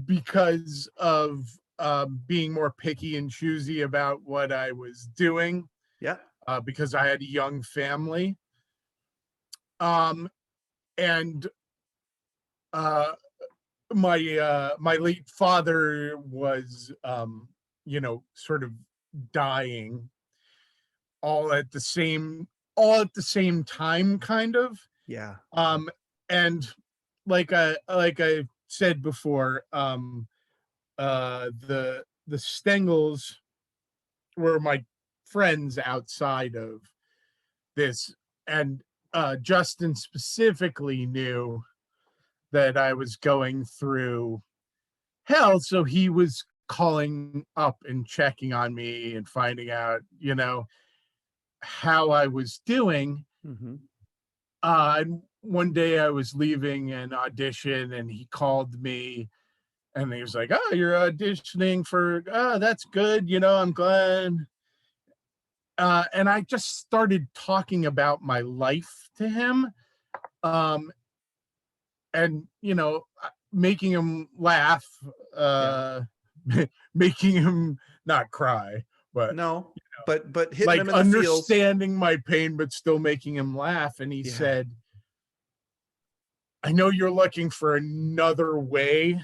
because of being more picky and choosy about what I was doing. Yeah. Because I had a young family. And my late father was sort of dying all at the same time, kind of. Yeah. And like I said before, the Stangels were my friends outside of this, and Justin specifically knew that I was going through hell, so he was calling up and checking on me and finding out, how I was doing. Mm-hmm. And one day I was leaving an audition, and he called me, and he was like, "Oh, you're auditioning for? Oh, that's good. I'm glad." And I just started talking about my life to him, and making him laugh, making him not cry, but no, but hitting like him in understanding my pain, but still making him laugh. And he said, "I know you're looking for another way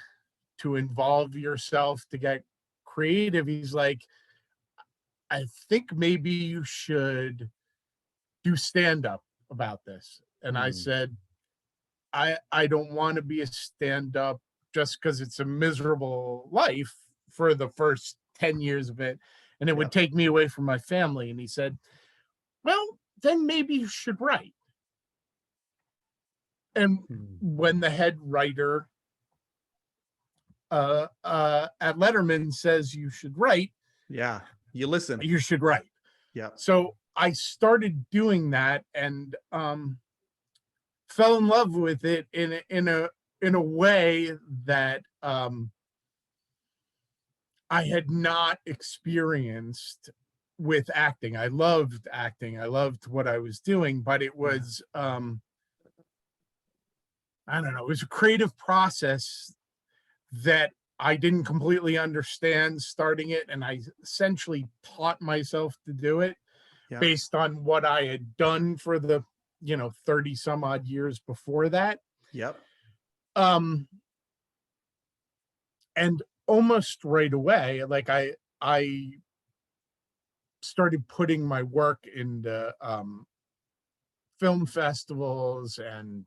to involve yourself to get creative." He's like, "I think maybe you should do stand-up about this." And I said, I don't want to be a stand-up just because it's a miserable life for the first 10 years of it, and it would take me away from my family. And he said, "Well, then maybe you should write." And when the head writer at Letterman says you should write, you listen. You should write. Yeah. So I started doing that, and fell in love with it in a way that I had not experienced with acting. I loved acting. I loved what I was doing, but it was I don't know, it was a creative process that I didn't completely understand starting it, and I essentially taught myself to do it based on what I had done for the 30 some odd years before that. Yep. And almost right away, like I started putting my work into film festivals and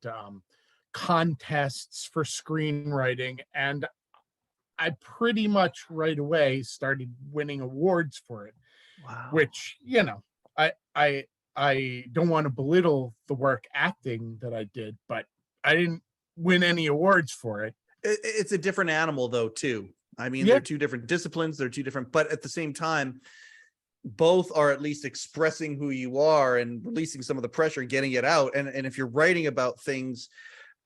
contests for screenwriting, and I pretty much right away started winning awards for it. Wow. Which I I don't want to belittle the work acting that I did, but I didn't win any awards for it. It's a different animal though, too. I mean, Yeah. they're two different disciplines. They're two different, but at the same time, both are at least expressing who you are and releasing some of the pressure, getting it out. And if you're writing about things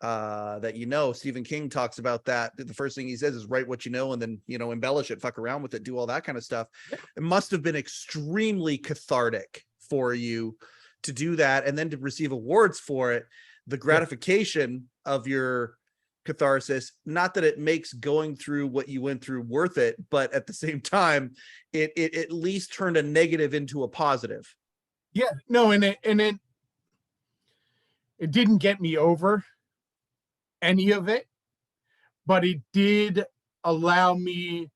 that Stephen King talks about that. The first thing he says is write what you know and then, embellish it, fuck around with it, do all that kind of stuff. It must have been extremely cathartic for you to do that and then to receive awards for it. The gratification of your catharsis, not that it makes going through what you went through worth it, but at the same time, it at least turned a negative into a positive. Yeah, no, and it didn't get me over any of it, but it did allow me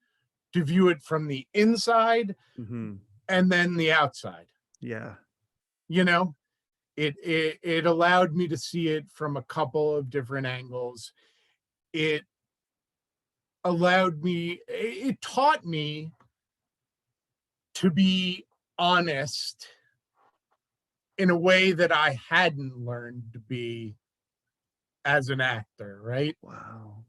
to view it from the inside and then the outside. Yeah. It allowed me to see it from a couple of different angles. It taught me to be honest in a way that I hadn't learned to be as an actor, right? Wow.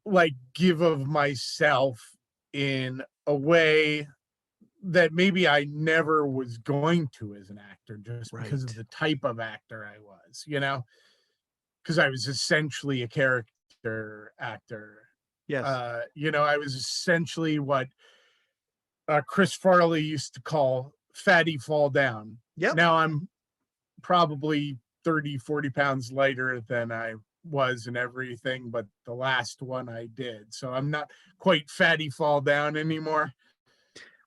Like give of myself in a way that maybe I never was going to as an actor, just because of the type of actor I was, because I was essentially a character actor. Yes. I was essentially what Chris Farley used to call fatty fall down. Yep. Now I'm probably 30, 40 pounds lighter than I was and everything, but the last one I did. So I'm not quite fatty fall down anymore.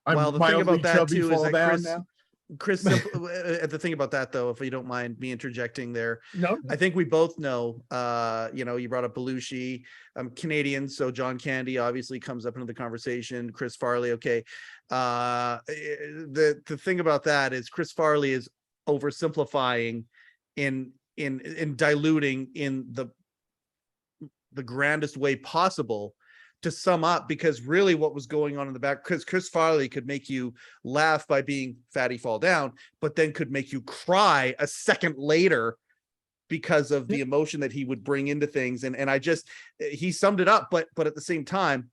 Well, the thing about that too is that Chris, the thing about that though, if you don't mind me interjecting there, no, I think we both know, you brought up Belushi. I'm Canadian, so John Candy obviously comes up into the conversation. Chris Farley, okay. The thing about that is Chris Farley is oversimplifying in diluting in the grandest way possible to sum up, because really what was going on in the back, because Chris Farley could make you laugh by being fatty fall down, but then could make you cry a second later because of the emotion that he would bring into things. And he summed it up, but at the same time,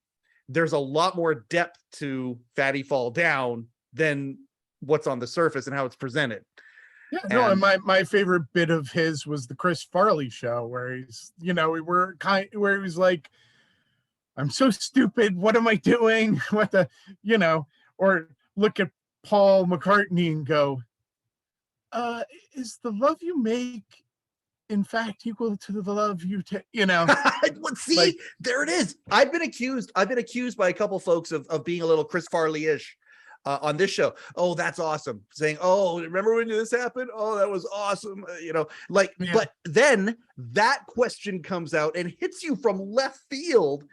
there's a lot more depth to fatty fall down than what's on the surface and how it's presented. Yeah, no, and my favorite bit of his was the Chris Farley show where he's, where he was like, I'm so stupid. What am I doing? Or look at Paul McCartney and go, is the love you make in fact equal to the love you take? See, like, there it is. I've been accused by a couple folks of being a little Chris Farley-ish on this show. Oh, that's awesome. Saying, oh, remember when this happened? Oh, that was awesome. But then that question comes out and hits you from left field.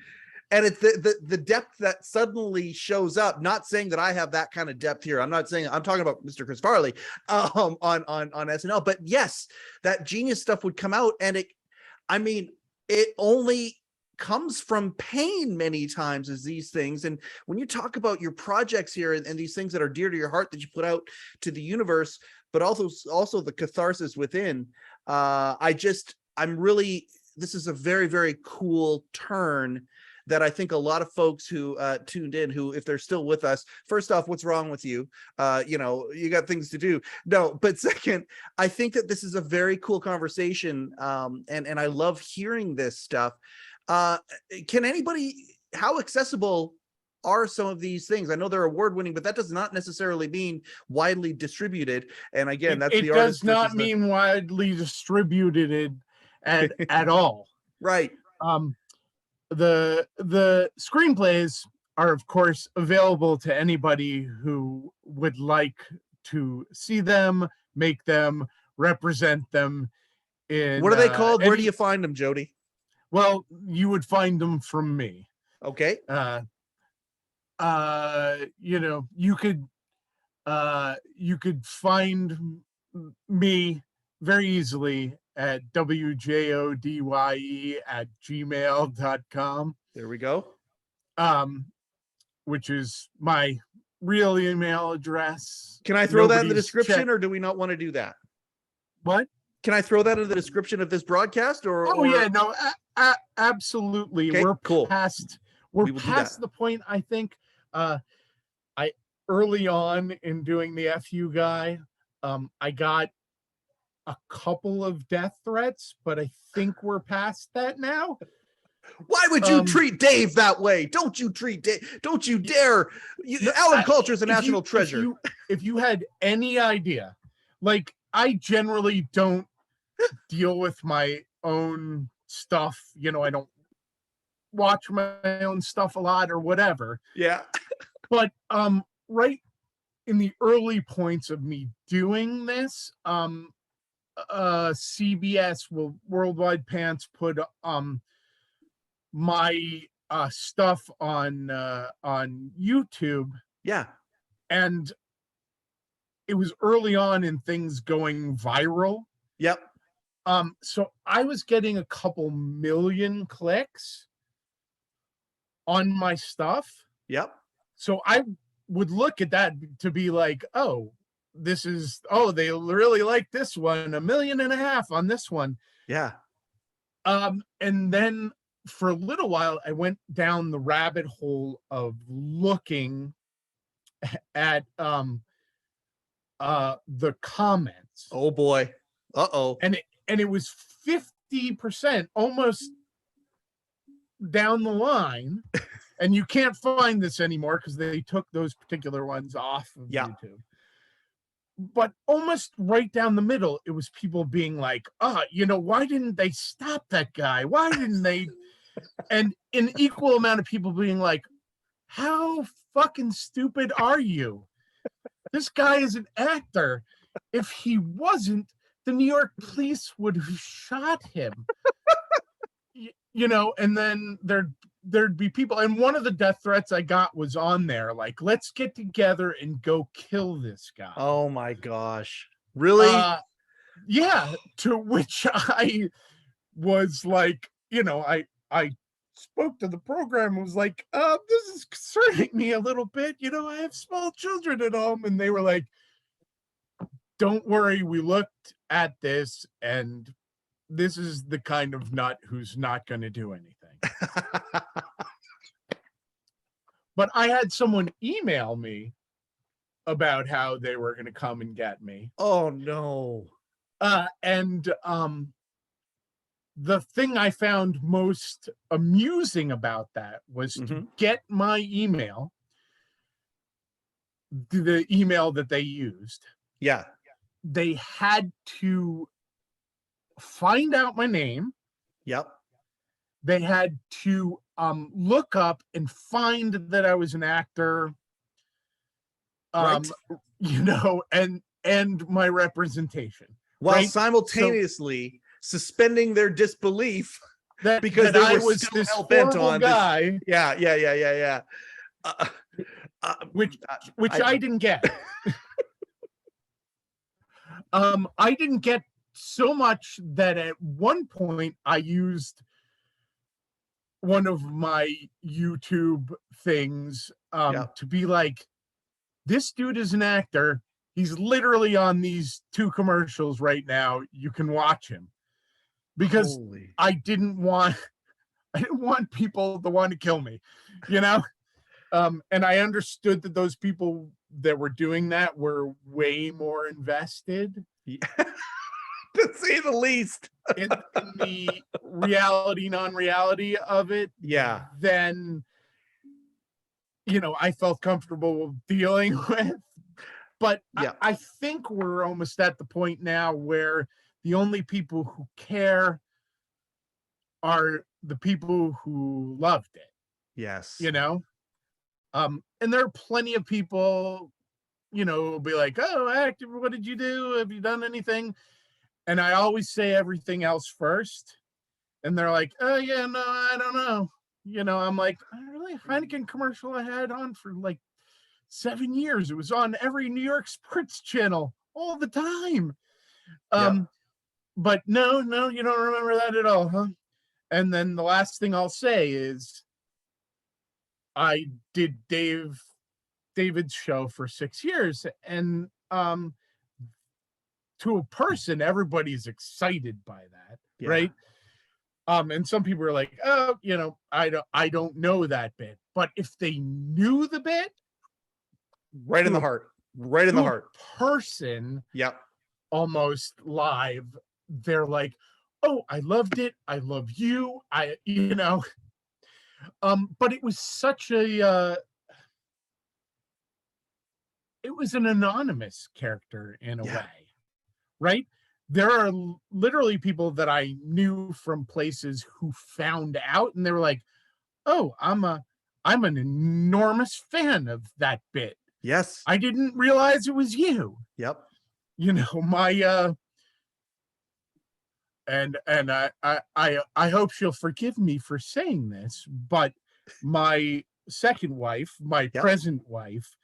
And it's the depth that suddenly shows up. Not saying that I have that kind of depth here. I'm talking about Mr. Chris Farley on SNL. But yes, that genius stuff would come out, and it only comes from pain many times as these things. And when you talk about your projects here and these things that are dear to your heart that you put out to the universe, but also the catharsis within, this is a very, very cool turn that I think a lot of folks who tuned in, who, if they're still with us, first off, what's wrong with you? You got things to do. No, but second, I think that this is a very cool conversation. And I love hearing this stuff. How accessible are some of these things? I know they're award-winning, but that does not necessarily mean widely distributed. And again, it does not mean widely distributed at all. Right. The screenplays are, of course, available to anybody who would like to see them, make them, represent them. What are they called? Where do you find them, Jody? Well, you would find them from me. Okay. You could find me very easily at wjodye@gmail.com. There we go. Which is my real email address. Can I throw that in the Nobody's description, checked- or do we not want to do that? What? Can I throw that in the description of this broadcast? Yeah, no, absolutely. Okay, We're cool. past. We We're will do past that. the point. I think. I early on in doing the FU guy, I got a couple of death threats, but I think we're past that now. Why would you treat Dave that way? Don't you treat Dave? Don't you dare! Alan Kalter is a national treasure. If you had any idea, like, I generally don't deal with my own stuff. You know, I don't watch my own stuff a lot or whatever. Yeah. But right in the early points of me doing this, CBS Worldwide Pants put my stuff on YouTube. Yeah. And it was early on in things going viral. Yep. So I was getting a couple million clicks on my stuff. Yep. So I would look at that to be like, oh, they really like this one, 1.5 million on this one. Yeah. And then for a little while, I went down the rabbit hole of looking at the comments. Oh boy. Uh-oh. And it was 50% almost down the line. And you can't find this anymore because they took those particular ones off of YouTube. But almost right down the middle, it was people being like, why didn't they stop that guy? Why didn't they? And an equal amount of people being like, how fucking stupid are you? This guy is an actor. If he wasn't, the New York police would have shot him. And then there'd be people, and one of the death threats I got was on there, like, let's get together and go kill this guy. Oh my gosh. Really? Yeah. To which I was like, I spoke to the program and was like, this is concerning me a little bit. I have small children at home. And they were like, don't worry. We looked at this, and this is the kind of nut who's not going to do anything. But I had someone email me about how they were going to come and get me. Oh no. And the thing I found most amusing about that was to get my email, the email that they used. Yeah. They had to find out my name. Yep. They had to look up and find that I was an actor. Right. And my representation. While simultaneously suspending their disbelief because I were was still this hell-bent horrible on guy. Yeah. Which I didn't get. I didn't get so much that at one point I used one of my YouTube things to be like, this dude is an actor. He's literally on these 2 commercials right now. You can watch him. Because I didn't want people to want to kill me, and I understood that those people that were doing that were way more invested. Yeah. To say the least. in the reality, non-reality of it. Yeah. Then, I felt comfortable dealing with. But yeah. I think we're almost at the point now where the only people who care are the people who loved it. Yes. And there are plenty of people, will be like, oh, actor, what did you do? Have you done anything? And I always say everything else first. And they're like, oh, yeah, no, I don't know. I'm like, really? Heineken commercial I had on for like 7 years. It was on every New York sports channel all the time. But no, you don't remember that at all, huh? And then the last thing I'll say is I did Dave David's show for 6 years, and to a person, everybody's excited by that, right? And some people are like, oh, I don't know that bit. But if they knew the bit, right in the heart, right in the heart, person, almost live, they're like, oh, I loved it. I love you. But it was such a, it was an anonymous character in a way, right? There are literally people that I knew from places who found out, and they were like, oh, I'm an enormous fan of that bit. Yes. I didn't realize it was you. Yep. My and I hope she'll forgive me for saying this, but my second wife, my present wife,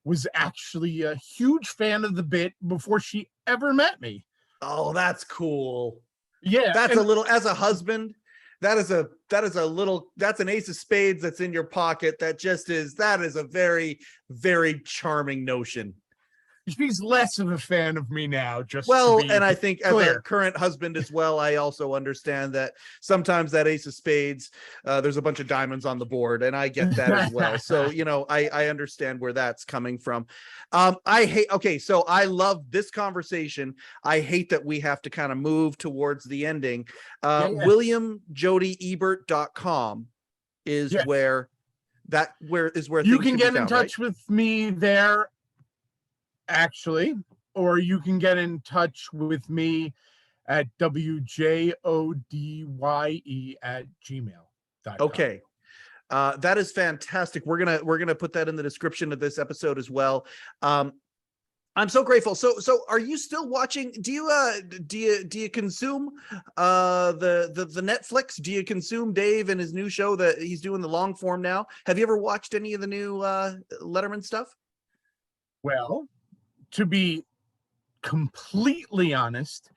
was actually a huge fan of the bit before she ever met me. Oh, that's cool. Yeah. That's a little, as a husband, that's an ace of spades that's in your pocket. That is a very, very charming notion. She's less of a fan of me now, and I think clear. As a current husband as well, I also understand that sometimes that ace of spades, there's a bunch of diamonds on the board, and I get that as well. So, I understand where that's coming from. So I love this conversation. I hate that we have to kind of move towards the ending. WilliamJodyEbert.com is where you can get in touch with me there, actually, or you can get in touch with me at wjodye@gmail.com. Okay. That is fantastic. We're gonna put that in the description of this episode as well. I'm so grateful. So are you still watching? Do you consume the Netflix? Do you consume Dave and his new show that he's doing the long form now? Have you ever watched any of the new Letterman stuff? Well, to be completely honest,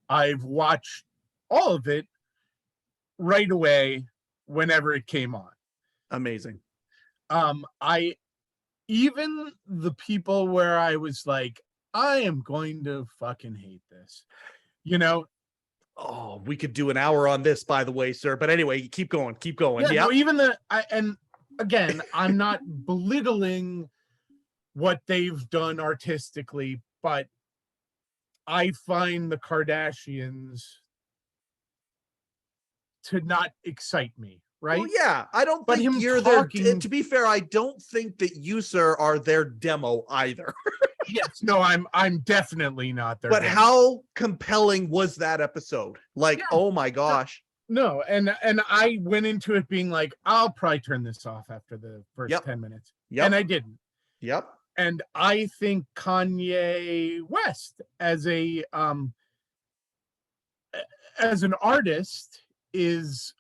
I've watched all of it right away whenever it came on. Amazing. Even the people where I was like, I am going to fucking hate this, Oh, we could do an hour on this, by the way, sir. But anyway, keep going. Yeah. No, and again, I'm not belittling what they've done artistically, but I find the Kardashians to not excite me, right? Well, yeah, I don't think you're talking... To be fair, I don't think that you, sir, are their demo either. Yes, no, I'm definitely not their But demo. how compelling was that episode? Oh my gosh. No, and I went into it being like, I'll probably turn this off after the first 10 minutes. And I didn't. Yep. And I think Kanye West as an artist has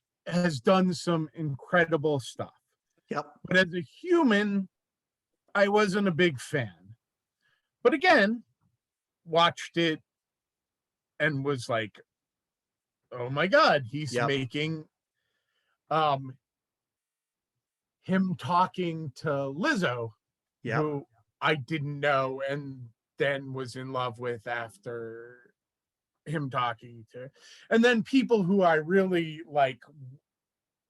done some incredible stuff. Yep. But as a human, I wasn't a big fan. But again, watched it and was like, oh my God, he's making him talking to Lizzo, who I didn't know and then was in love with after him talking to, and then people who I really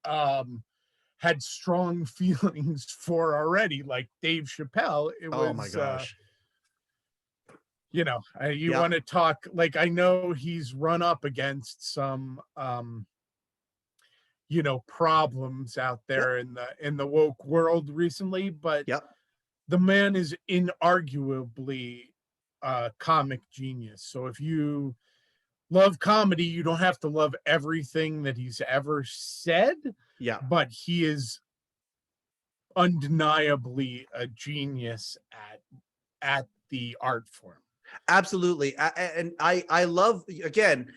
had strong feelings for already, like Dave Chappelle. Oh my gosh. You want to talk, I know he's run up against some problems out there in the woke world recently, but the man is inarguably a comic genius. So if you love comedy, you don't have to love everything that he's ever said. Yeah. But he is undeniably a genius at the art form. Absolutely. And I love, again,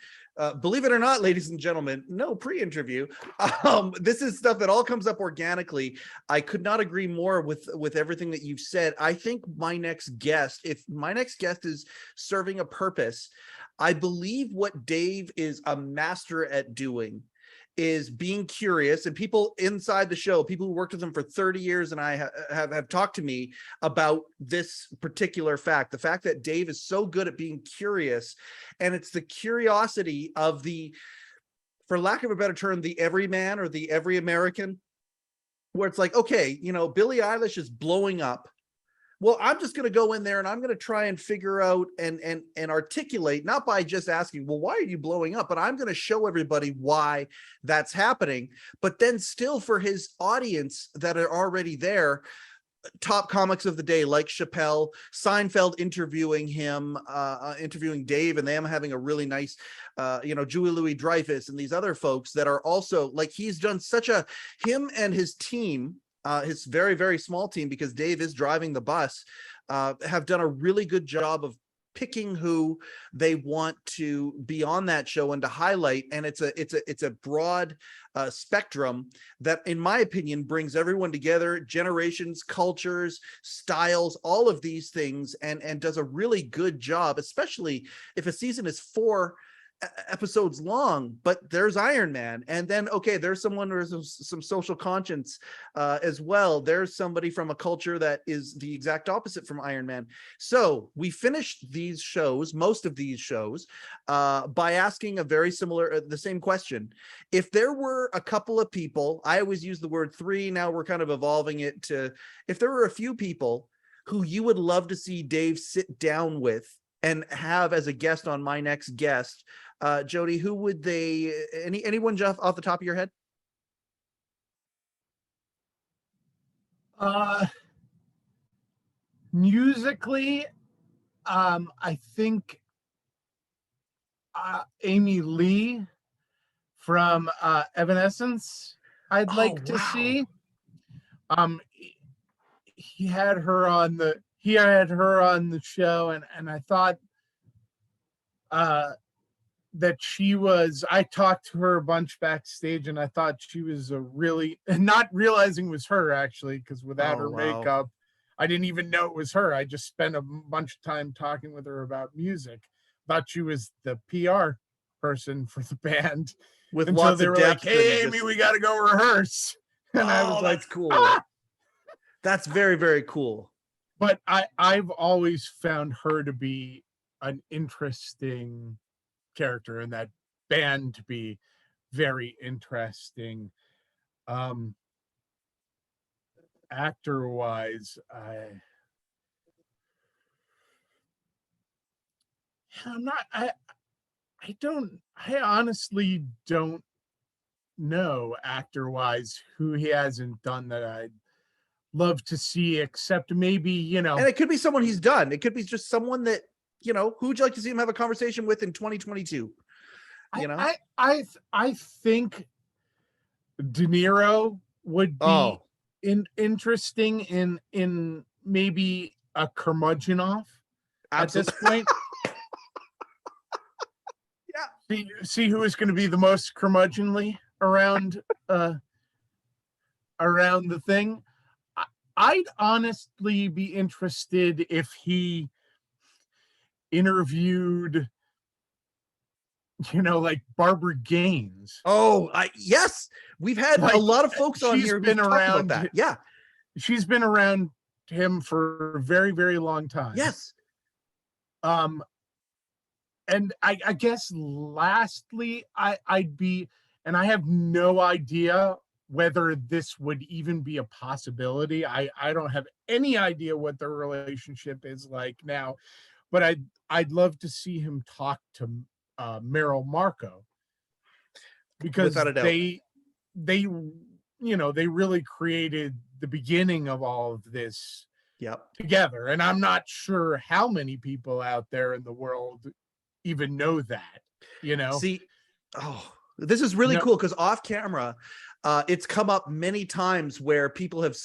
believe it or not, ladies and gentlemen, no pre-interview. This is stuff that all comes up organically. I could not agree more with everything that you've said. I think if my next guest is serving a purpose, I believe what Dave is a master at doing is being curious, and people inside the show, people who worked with him for 30 years, and I have talked to me about this particular fact, the fact that Dave is so good at being curious, and it's the curiosity of the, for lack of a better term, the everyman or the every American, where it's like, okay, you know, Billie Eilish is blowing up. Well, I'm just going to go in there and I'm going to try and figure out and articulate, not by just asking, well, why are you blowing up? But I'm going to show everybody why that's happening. But then still, for his audience that are already there, top comics of the day like Chappelle, Seinfeld interviewing him, interviewing Dave, and them having a really nice, Julie Louis-Dreyfus and these other folks that are also like, he's done such a, him and his team, his very, very small team, because Dave is driving the bus, have done a really good job of picking who they want to be on that show and to highlight. And it's a broad spectrum that, in my opinion, brings everyone together, generations, cultures, styles, all of these things, and does a really good job, especially if a season is 4 episodes long. But there's Iron Man, and then okay, there's someone with some social conscience as well. There's somebody from a culture that is the exact opposite from Iron Man. So we finished these shows, most of these shows, by asking a very similar, the same question. If there were a couple of people, I always use the word 3, now we're kind of evolving it to, if there were a few people who you would love to see Dave sit down with and have as a guest on My Next Guest, Jody, who would they, anyone, Jeff, off the top of your head? Musically, I think Amy Lee from Evanescence, I'd like to see. He had her on the show, and I thought that she was, I talked to her a bunch backstage, and I thought she was a really, not realizing it was her actually, because without her makeup, I didn't even know it was her. I just spent a bunch of time talking with her about music. Thought she was the PR person for the band. With until lots they of were depth. like, hey, Amy, we got to go rehearse. And I was like, that's cool. Ah! That's very, very cool. But I've always found her to be an interesting character, and that band to be very interesting. Actor wise, I honestly don't know actor wise who he hasn't done that I'd love to see, except maybe, and it could be someone he's done. It could be just someone that, who would you like to see him have a conversation with in 2022? I think De Niro would be interesting in maybe a curmudgeon-off at this point. Yeah. See who is going to be the most curmudgeonly around the thing. I'd honestly be interested if he interviewed, like Barbara Gaines. Yes, we've had a lot of folks on here who've talked about that. Yeah, she's been around him for a very, very long time. Yes. And I guess lastly, I'd be, and I have no idea whether this would even be a possibility. I don't have any idea what their relationship is like now, but I'd love to see him talk to Meryl Marco, because they really created the beginning of all of this together. And I'm not sure how many people out there in the world even know that, See, this is really cool, because off camera, it's come up many times where people and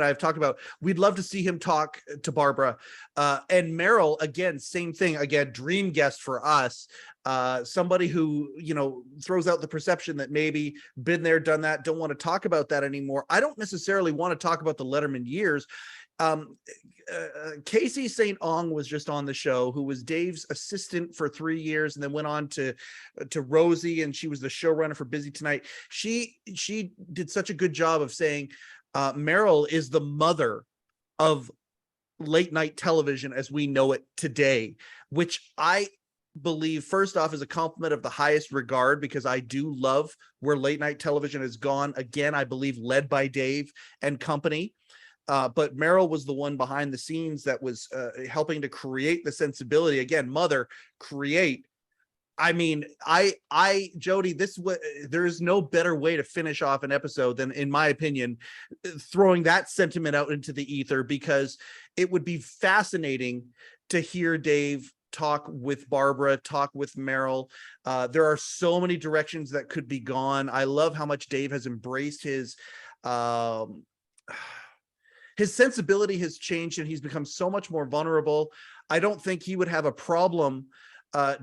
I have talked about, we'd love to see him talk to Barbara, and Meryl, again, same thing, again, dream guest for us, somebody who, throws out the perception that maybe been there, done that, don't want to talk about that anymore. I don't necessarily want to talk about the Letterman years. Casey St. Ong was just on the show, who was Dave's assistant for 3 years and then went on to Rosie, and she was the showrunner for Busy Tonight. She did such a good job of saying Meryl is the mother of late night television as we know it today, which I believe first off is a compliment of the highest regard, because I do love where late night television has gone. Again, I believe led by Dave and company. But Meryl was the one behind the scenes that was helping to create the sensibility. Again, mother, create. I mean, Jody, there's no better way to finish off an episode than, in my opinion, throwing that sentiment out into the ether, because it would be fascinating to hear Dave talk with Barbara, talk with Meryl. There are so many directions that could be gone. I love how much Dave has embraced his sensibility has changed, and he's become so much more vulnerable. I don't think he would have a problem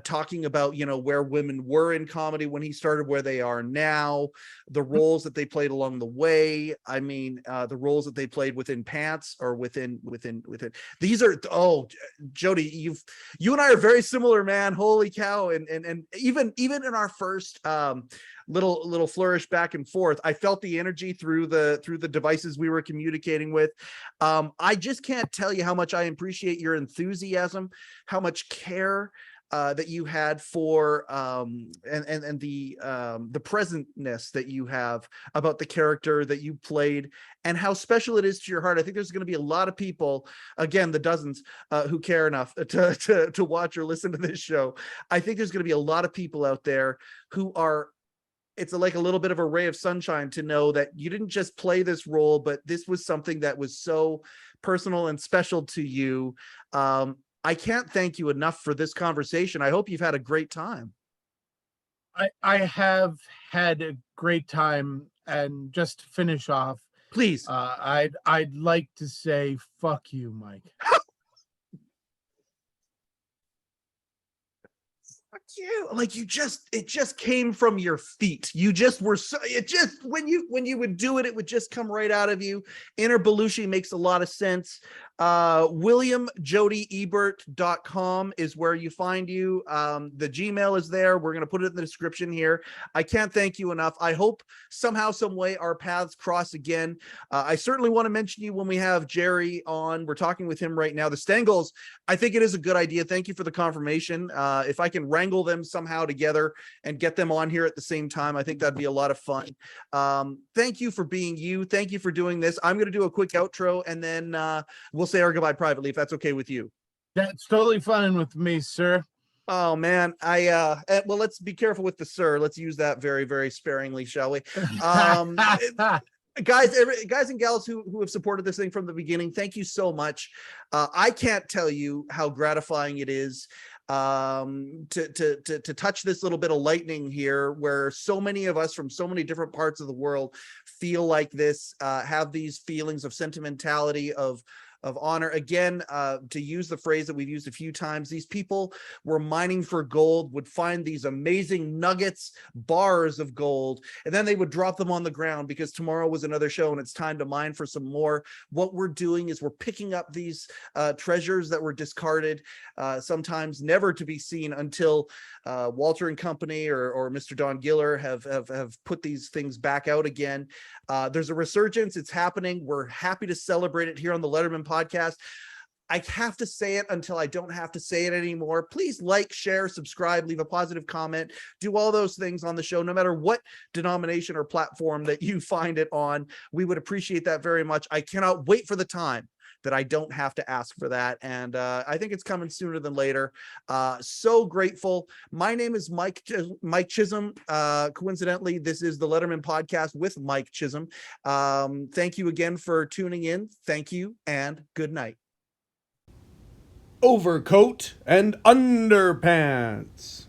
talking about, where women were in comedy when he started, where they are now, the roles that they played along the way. I mean, the roles that they played within Pants, or within. These are, Jody, you and I are very similar, man. Holy cow. And even in our first little flourish back and forth, I felt the energy through the devices we were communicating with. I just can't tell you how much I appreciate your enthusiasm, how much care that you had for and the presentness that you have about the character that you played, and how special it is to your heart. I think there's going to be a lot of people, again, the dozens who care enough to watch or listen to this show. I think there's going to be a lot of people out there who are, it's like a little bit of a ray of sunshine to know that you didn't just play this role, but this was something that was so personal and special to you. I can't thank you enough for this conversation. I hope you've had a great time. I have had a great time, and just to finish off, please, I'd like to say fuck you, Mike. You, like, it just came from your feet. You just were so, it just, when you would do it, it would just come right out of you. Inner Belushi makes a lot of sense. WilliamJodyEbert.com is where you find you. The Gmail is there. We're going to put it in the description here. I can't thank you enough. I hope somehow, some way our paths cross again. I certainly want to mention you when we have Jerry on. We're talking with him right now. The Stangels, I think it is a good idea. Thank you for the confirmation. If I can wrangle them somehow together and get them on here at the same time, I think that'd be a lot of fun. Thank you for being you. Thank you for doing this. I'm going to do a quick outro, and then we'll say our goodbye privately, if that's okay with you. That's totally fine with me, sir. Oh man, well, let's be careful with the sir. Let's use that very, very sparingly, shall we? Guys and gals who have supported this thing from the beginning, thank you so much. I can't tell you how gratifying it is to touch this little bit of lightning here, where so many of us from so many different parts of the world feel like this, have these feelings of sentimentality, of honor. Again, to use the phrase that we've used a few times, these people were mining for gold, would find these amazing nuggets, bars of gold, and then they would drop them on the ground because tomorrow was another show and it's time to mine for some more. What we're doing is we're picking up these treasures that were discarded, sometimes never to be seen until Walter and Company or Mr. Don Giller have put these things back out again. There's a resurgence. It's happening. We're happy to celebrate it here on the Letterman Podcast. I have to say it until I don't have to say it anymore. Please like, share, subscribe, leave a positive comment, do all those things on the show, no matter what denomination or platform that you find it on. We would appreciate that very much. I cannot wait for the time that I don't have to ask for that. And I think it's coming sooner than later. So grateful. My name is Mike Chisholm. Coincidentally, this is the Letterman Podcast with Mike Chisholm. Thank you again for tuning in. Thank you and good night. Overcoat and underpants.